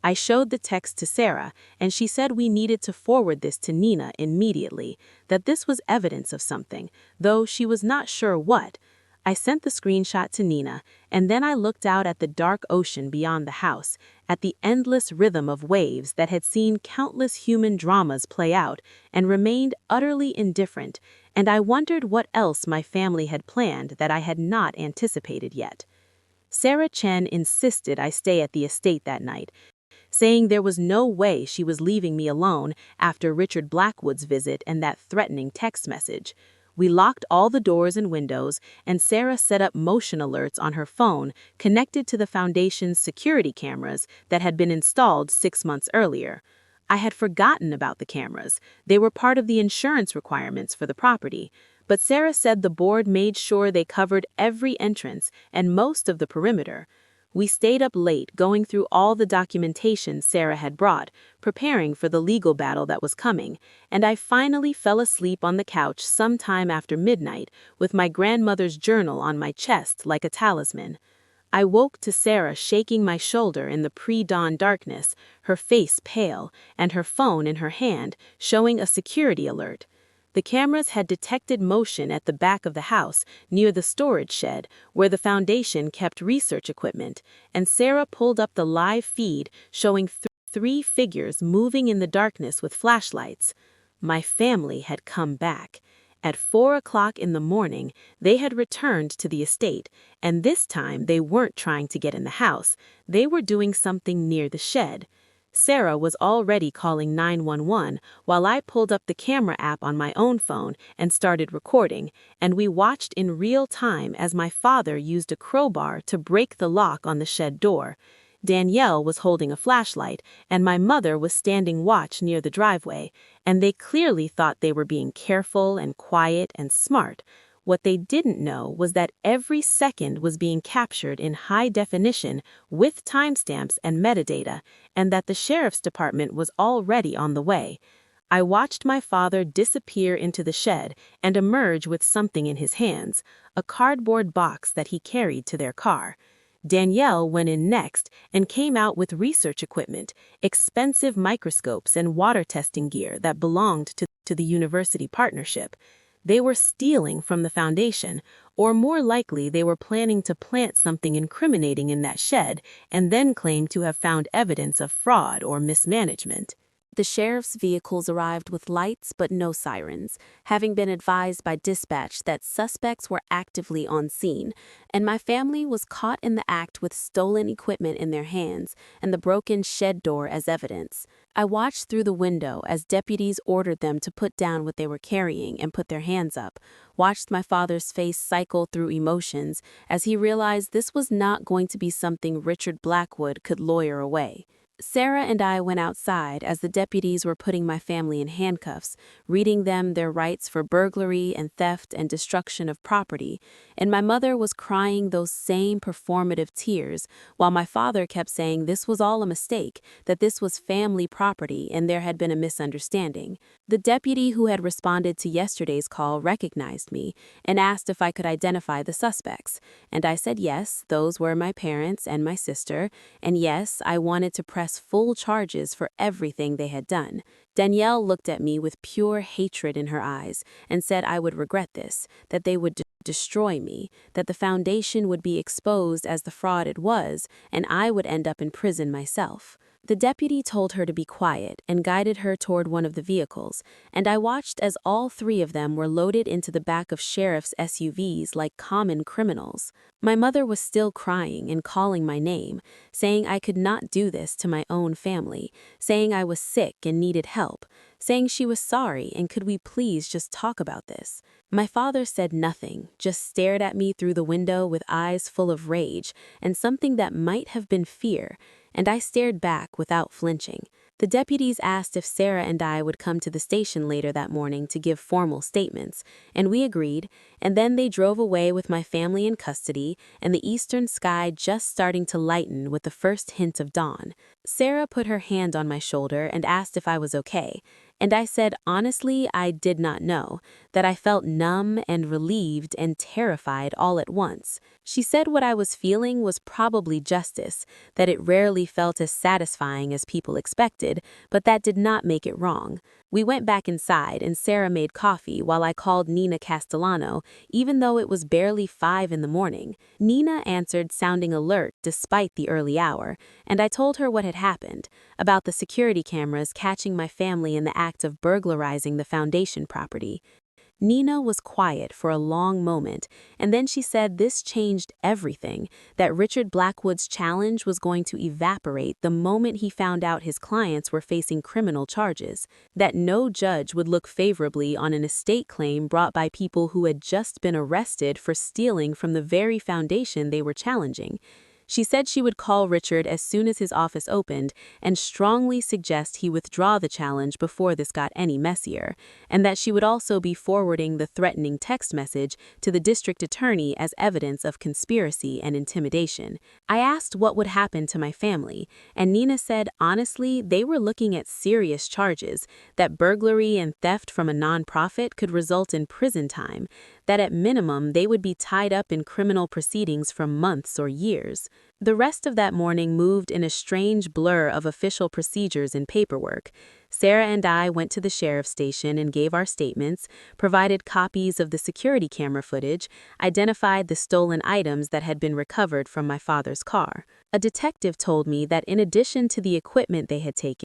I showed the text to Sarah, and she said we needed to forward this to Nina immediately, that this was evidence of something, though she was not sure what. I sent the screenshot to Nina, and then I looked out at the dark ocean beyond the house, at the endless rhythm of waves that had seen countless human dramas play out, and remained utterly indifferent, and I wondered what else my family had planned that I had not anticipated yet. Sarah Chen insisted I stay at the estate that night, saying there was no way she was leaving me alone after Richard Blackwood's visit and that threatening text message. We locked all the doors and windows, and Sarah set up motion alerts on her phone connected to the foundation's security cameras that had been installed 6 months earlier. I had forgotten about the cameras. They were part of the insurance requirements for the property. But Sarah said the board made sure they covered every entrance and most of the perimeter. We stayed up late going through all the documentation Sarah had brought, preparing for the legal battle that was coming, and I finally fell asleep on the couch sometime after midnight with my grandmother's journal on my chest like a talisman. I woke to Sarah shaking my shoulder in the pre-dawn darkness, her face pale, and her phone in her hand, showing a security alert. The cameras had detected motion at the back of the house, near the storage shed, where the foundation kept research equipment, and Sarah pulled up the live feed showing three figures moving in the darkness with flashlights. My family had come back. At 4 o'clock in the morning, they had returned to the estate, and this time they weren't trying to get in the house. They were doing something near the shed. Sarah was already calling 911 while I pulled up the camera app on my own phone and started recording, and we watched in real time as my father used a crowbar to break the lock on the shed door. Danielle was holding a flashlight, and my mother was standing watch near the driveway, and they clearly thought they were being careful and quiet and smart. What they didn't know was that every second was being captured in high definition with timestamps and metadata, and that the sheriff's department was already on the way. I watched my father disappear into the shed and emerge with something in his hands, a cardboard box that he carried to their car. Danielle went in next and came out with research equipment, expensive microscopes and water testing gear that belonged to the university partnership. They were stealing from the foundation, or more likely they were planning to plant something incriminating in that shed and then claim to have found evidence of fraud or mismanagement. The sheriff's vehicles arrived with lights but no sirens, having been advised by dispatch that suspects were actively on scene, and my family was caught in the act with stolen equipment in their hands and the broken shed door as evidence. I watched through the window as deputies ordered them to put down what they were carrying and put their hands up, watched my father's face cycle through emotions as he realized this was not going to be something Richard Blackwood could lawyer away. Sarah and I went outside as the deputies were putting my family in handcuffs, reading them their rights for burglary and theft and destruction of property, and my mother was crying those same performative tears, while my father kept saying this was all a mistake, that this was family property and there had been a misunderstanding. The deputy who had responded to yesterday's call recognized me and asked if I could identify the suspects, and I said yes, those were my parents and my sister, and yes, I wanted to press full charges for everything they had done. Danielle looked at me with pure hatred in her eyes and said I would regret this, that they would destroy me, that the foundation would be exposed as the fraud it was, and I would end up in prison myself. The deputy told her to be quiet and guided her toward one of the vehicles, and I watched as all three of them were loaded into the back of sheriff's SUVs like common criminals. My mother was still crying and calling my name, saying I could not do this to my own family, saying I was sick and needed help, saying she was sorry and could we please just talk about this. My father said nothing, just stared at me through the window with eyes full of rage and something that might have been fear, and I stared back without flinching. The deputies asked if Sarah and I would come to the station later that morning to give formal statements, and we agreed, and then they drove away with my family in custody and the eastern sky just starting to lighten with the first hint of dawn. Sarah put her hand on my shoulder and asked if I was okay, and I said honestly I did not know, that I felt numb and relieved and terrified all at once. She said what I was feeling was probably justice, that it rarely felt as satisfying as people expected, but that did not make it wrong. We went back inside and Sarah made coffee while I called Nina Castellano, even though it was barely 5 in the morning. Nina answered sounding alert despite the early hour, and I told her what had happened, about the security cameras catching my family in the act of burglarizing the foundation property. Nina was quiet for a long moment, and then she said this changed everything, that Richard Blackwood's challenge was going to evaporate the moment he found out his clients were facing criminal charges, that no judge would look favorably on an estate claim brought by people who had just been arrested for stealing from the very foundation they were challenging. She said she would call Richard as soon as his office opened and strongly suggest he withdraw the challenge before this got any messier, and that she would also be forwarding the threatening text message to the district attorney as evidence of conspiracy and intimidation. I asked what would happen to my family, and Nina said honestly they were looking at serious charges, that burglary and theft from a nonprofit could result in prison time, that at minimum they would be tied up in criminal proceedings for months or years. The rest of that morning moved in a strange blur of official procedures and paperwork. Sarah and I went to the sheriff's station and gave our statements, provided copies of the security camera footage, identified the stolen items that had been recovered from my father's car. A detective told me that in addition to the equipment they had taken,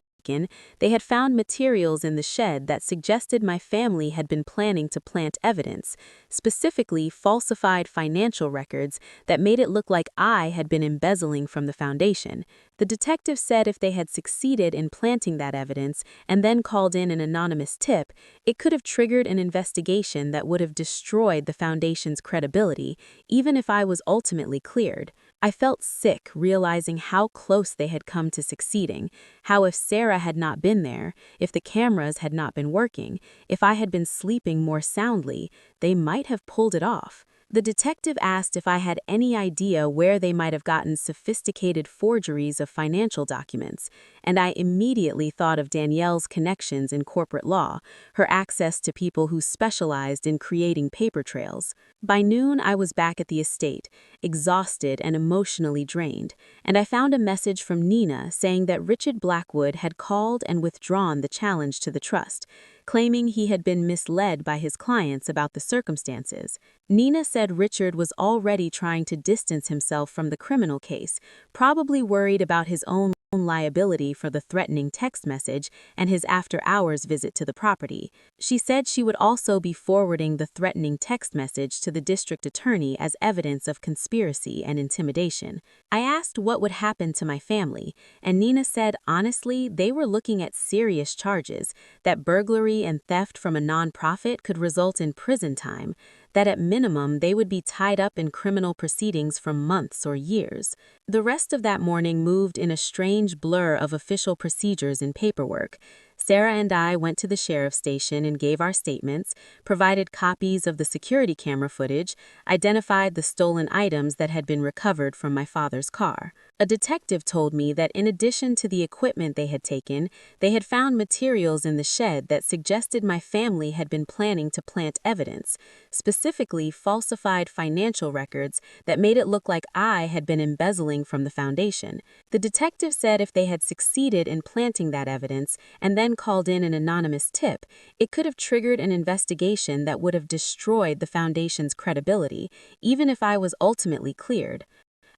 they had found materials in the shed that suggested my family had been planning to plant evidence, specifically falsified financial records that made it look like I had been embezzling from the foundation. The detective said if they had succeeded in planting that evidence and then called in an anonymous tip, it could have triggered an investigation that would have destroyed the foundation's credibility, even if I was ultimately cleared. I felt sick realizing how close they had come to succeeding, how if Sarah had not been there, if the cameras had not been working, if I had been sleeping more soundly, they might have pulled it off. The detective asked if I had any idea where they might have gotten sophisticated forgeries of financial documents, and I immediately thought of Danielle's connections in corporate law, her access to people who specialized in creating paper trails. By noon, I was back at the estate, exhausted and emotionally drained, and I found a message from Nina saying that Richard Blackwood had called and withdrawn the challenge to the trust, claiming he had been misled by his clients about the circumstances. Nina said Richard was already trying to distance himself from the criminal case, probably worried about his own liability for the threatening text message and his after-hours visit to the property. She said she would also be forwarding the threatening text message to the district attorney as evidence of conspiracy and intimidation. I asked what would happen to my family, and Nina said honestly they were looking at serious charges, that burglary and theft from a nonprofit could result in prison time, that at minimum they would be tied up in criminal proceedings for months or years. The rest of that morning moved in a strange blur of official procedures and paperwork. Sarah and I went to the sheriff's station and gave our statements, provided copies of the security camera footage, identified the stolen items that had been recovered from my father's car. A detective told me that in addition to the equipment they had taken, they had found materials in the shed that suggested my family had been planning to plant evidence, specifically falsified financial records that made it look like I had been embezzling from the foundation. The detective said if they had succeeded in planting that evidence and then called in an anonymous tip, it could have triggered an investigation that would have destroyed the foundation's credibility, even if I was ultimately cleared.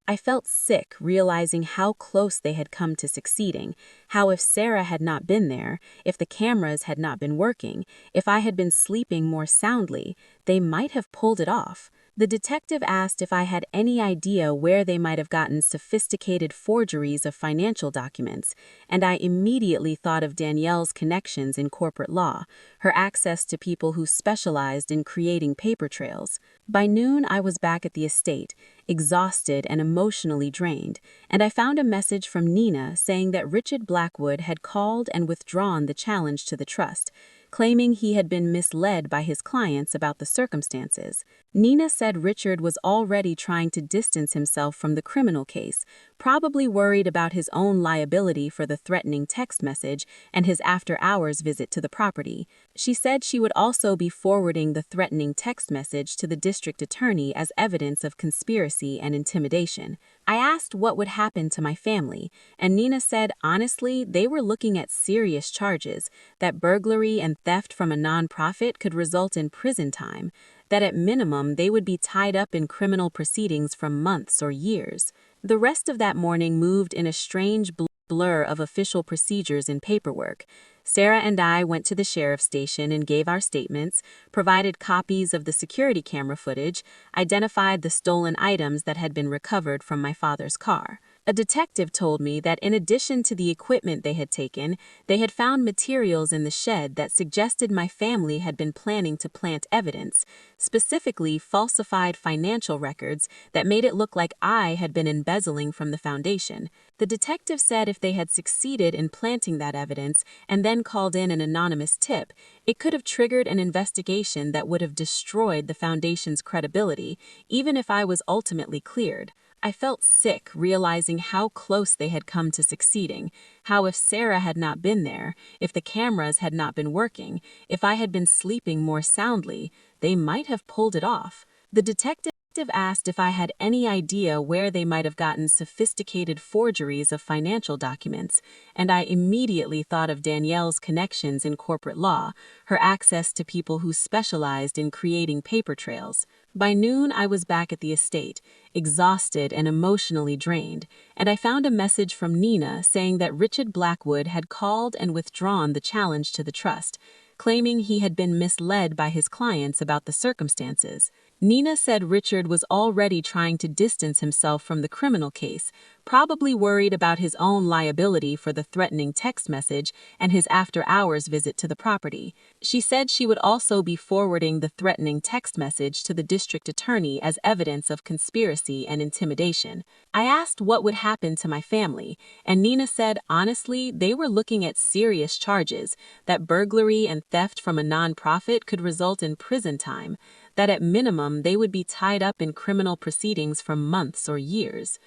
I felt sick realizing how close they had come to succeeding, how if Sarah had not been there, if the cameras had not been working, if I had been sleeping more soundly, they might have pulled it off. The detective asked if I had any idea where they might have gotten sophisticated forgeries of financial documents, and I immediately thought of Danielle's connections in corporate law, her access to people who specialized in creating paper trails. By noon, I was back at the estate, exhausted and emotionally drained, and I found a message from Nina saying that Richard Blackwood had called and withdrawn the challenge to the trust, claiming he had been misled by his clients about the circumstances. Nina said Richard was already trying to distance himself from the criminal case, probably worried about his own liability for the threatening text message and his after-hours visit to the property. She said she would also be forwarding the threatening text message to the district attorney as evidence of conspiracy and intimidation. I asked what would happen to my family, and Nina said honestly they were looking at serious charges, that burglary and theft from a nonprofit could result in prison time, that at minimum they would be tied up in criminal proceedings for months or years. The rest of that morning moved in a strange blur of official procedures and paperwork. Sarah and I went to the sheriff's station and gave our statements, provided copies of the security camera footage, identified the stolen items that had been recovered from my father's car. A detective told me that in addition to the equipment they had taken, they had found materials in the shed that suggested my family had been planning to plant evidence, specifically falsified financial records that made it look like I had been embezzling from the foundation. The detective said if they had succeeded in planting that evidence and then called in an anonymous tip, it could have triggered an investigation that would have destroyed the foundation's credibility, even if I was ultimately cleared. I felt sick realizing how close they had come to succeeding, how if Sarah had not been there, if the cameras had not been working, if I had been sleeping more soundly, they might have pulled it off. The detective asked if I had any idea where they might have gotten sophisticated forgeries of financial documents, and I immediately thought of Danielle's connections in corporate law, her access to people who specialized in creating paper trails. By noon, I was back at the estate, exhausted and emotionally drained, and I found a message from Nina saying that Richard Blackwood had called and withdrawn the challenge to the trust, claiming he had been misled by his clients about the circumstances. Nina said Richard was already trying to distance himself from the criminal case, probably worried about his own liability for the threatening text message and his after-hours visit to the property. She said she would also be forwarding the threatening text message to the district attorney as evidence of conspiracy and intimidation. I asked what would happen to my family, and Nina said honestly they were looking at serious charges, that burglary and theft from a nonprofit could result in prison time, that at minimum they would be tied up in criminal proceedings for months or years.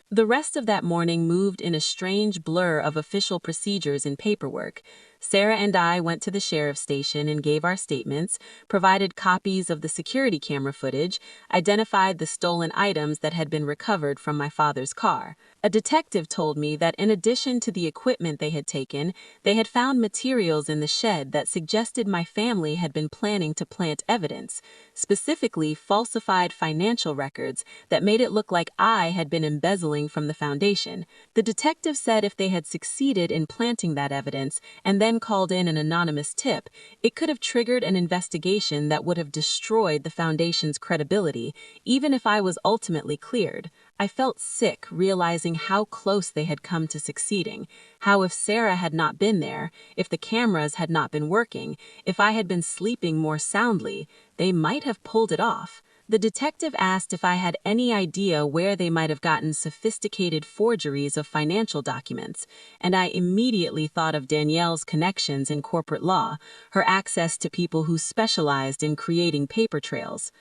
The rest of that morning moved in a strange blur of official procedures and paperwork. Sarah and I went to the sheriff's station and gave our statements, provided copies of the security camera footage, identified the stolen items that had been recovered from my father's car. A detective told me that in addition to the equipment they had taken, they had found materials in the shed that suggested my family had been planning to plant evidence, specifically falsified financial records that made it look like I had been embezzling from the foundation. The detective said if they had succeeded in planting that evidence and then called in an anonymous tip, it could have triggered an investigation that would have destroyed the foundation's credibility, even if I was ultimately cleared. I felt sick realizing how close they had come to succeeding, how if Sarah had not been there, if the cameras had not been working, if I had been sleeping more soundly, they might have pulled it off. The detective asked if I had any idea where they might have gotten sophisticated forgeries of financial documents, and I immediately thought of Danielle's connections in corporate law, her access to people who specialized in creating paper trails.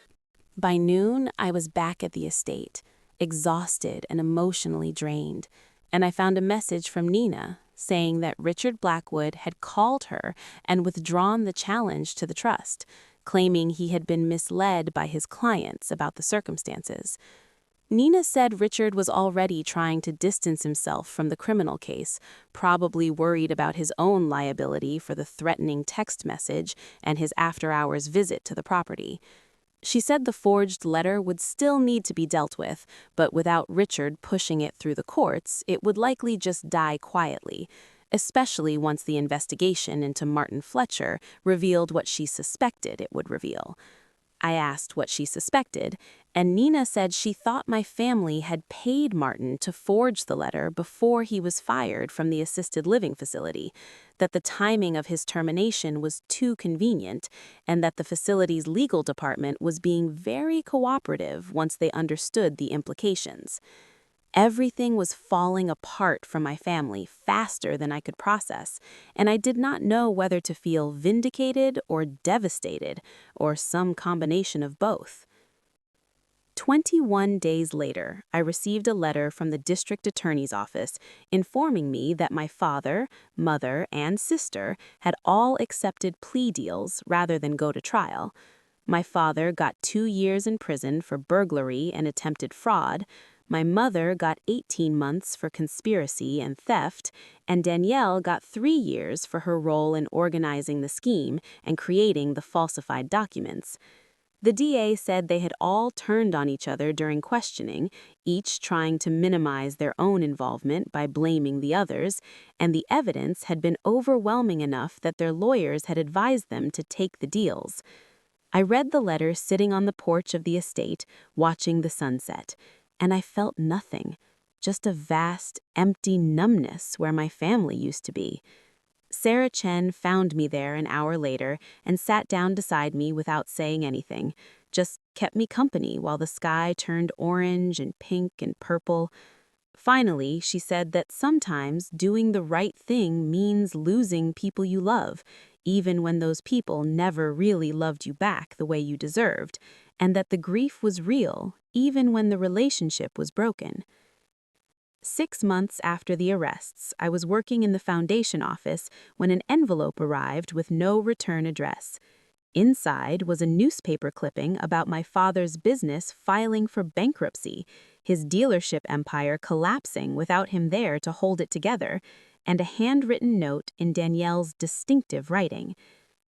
By noon, I was back at the estate, exhausted and emotionally drained, and I found a message from Nina saying that Richard Blackwood had called her and withdrawn the challenge to the trust, claiming he had been misled by his clients about the circumstances. Nina said Richard was already trying to distance himself from the criminal case, probably worried about his own liability for the threatening text message and his after-hours visit to the property. She said the forged letter would still need to be dealt with, but without Richard pushing it through the courts, it would likely just die quietly, especially once the investigation into Martin Fletcher revealed what she suspected it would reveal. I asked what she suspected, and Nina said she thought my family had paid Martin to forge the letter before he was fired from the assisted living facility, that the timing of his termination was too convenient, and that the facility's legal department was being very cooperative once they understood the implications. Everything was falling apart from my family faster than I could process, and I did not know whether to feel vindicated or devastated, or some combination of both. 21 days later, I received a letter from the district attorney's office informing me that my father, mother, and sister had all accepted plea deals rather than go to trial. My father got 2 years in prison for burglary and attempted fraud. My mother got 18 months for conspiracy and theft, and Danielle got 3 years for her role in organizing the scheme and creating the falsified documents. The DA said they had all turned on each other during questioning, each trying to minimize their own involvement by blaming the others, and the evidence had been overwhelming enough that their lawyers had advised them to take the deals. I read the letter sitting on the porch of the estate, watching the sunset, and I felt nothing, just a vast, empty numbness where my family used to be. Sarah Chen found me there an hour later and sat down beside me without saying anything, just kept me company while the sky turned orange and pink and purple. Finally, she said that sometimes doing the right thing means losing people you love, even when those people never really loved you back the way you deserved, and that the grief was real, even when the relationship was broken. 6 months after the arrests, I was working in the foundation office when an envelope arrived with no return address. Inside was a newspaper clipping about my father's business filing for bankruptcy, his dealership empire collapsing without him there to hold it together, and a handwritten note in Danielle's distinctive writing.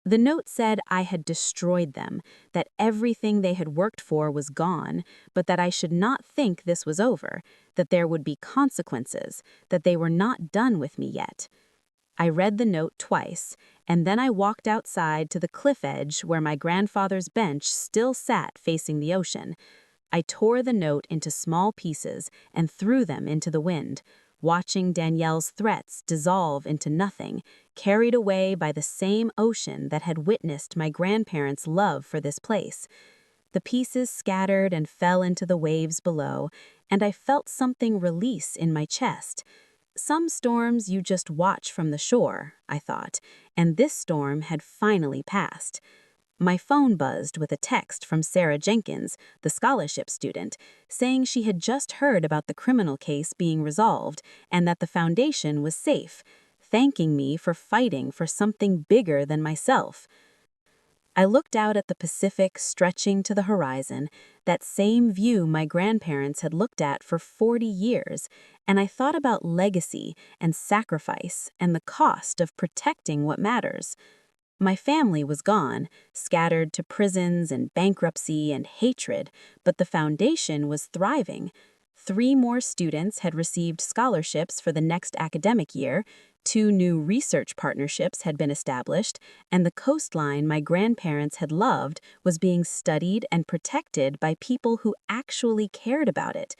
The note said I had destroyed them, that everything they had worked for was gone, but that I should not think this was over, that there would be consequences, that they were not done with me yet. I read the note twice, and then I walked outside to the cliff edge where my grandfather's bench still sat facing the ocean. I tore the note into small pieces and threw them into the wind, watching Danielle's threats dissolve into nothing, carried away by the same ocean that had witnessed my grandparents' love for this place. The pieces scattered and fell into the waves below, and I felt something release in my chest. Some storms you just watch from the shore, I thought, and this storm had finally passed. My phone buzzed with a text from Sarah Jenkins, the scholarship student, saying she had just heard about the criminal case being resolved and that the foundation was safe, thanking me for fighting for something bigger than myself. I looked out at the Pacific stretching to the horizon, that same view my grandparents had looked at for 40 years, and I thought about legacy and sacrifice and the cost of protecting what matters. My family was gone, scattered to prisons and bankruptcy and hatred, but the foundation was thriving. 3 more students had received scholarships for the next academic year, 2 new research partnerships had been established, and the coastline my grandparents had loved was being studied and protected by people who actually cared about it.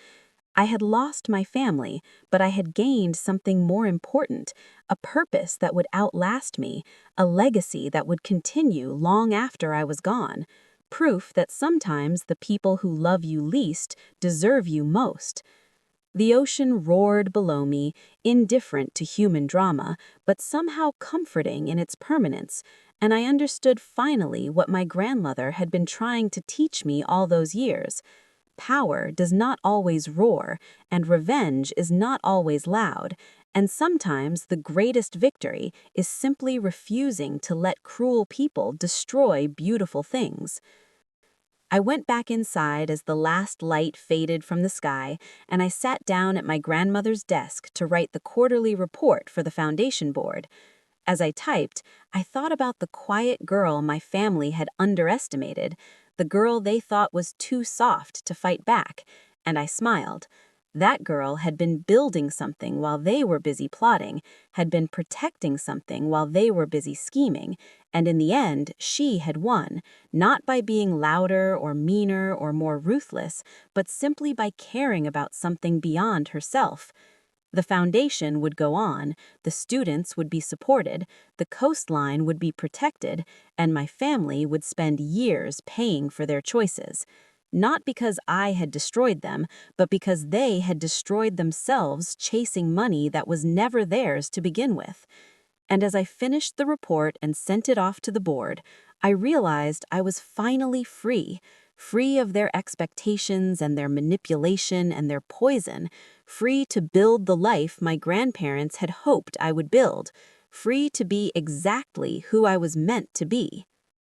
I had lost my family, but I had gained something more important, a purpose that would outlast me, a legacy that would continue long after I was gone, proof that sometimes the people who love you least deserve you most. The ocean roared below me, indifferent to human drama, but somehow comforting in its permanence, and I understood finally what my grandmother had been trying to teach me all those years. Power does not always roar, and revenge is not always loud, and sometimes the greatest victory is simply refusing to let cruel people destroy beautiful things. I went back inside as the last light faded from the sky, and I sat down at my grandmother's desk to write the quarterly report for the foundation board. As I typed, I thought about the quiet girl my family had underestimated, the girl they thought was too soft to fight back, and I smiled. That girl had been building something while they were busy plotting, had been protecting something while they were busy scheming, and in the end, she had won, not by being louder or meaner or more ruthless, but simply by caring about something beyond herself. The foundation would go on, the students would be supported, the coastline would be protected, and my family would spend years paying for their choices. Not because I had destroyed them, but because they had destroyed themselves chasing money that was never theirs to begin with. And as I finished the report and sent it off to the board, I realized I was finally free. Free of their expectations and their manipulation and their poison, free to build the life my grandparents had hoped I would build, free to be exactly who I was meant to be.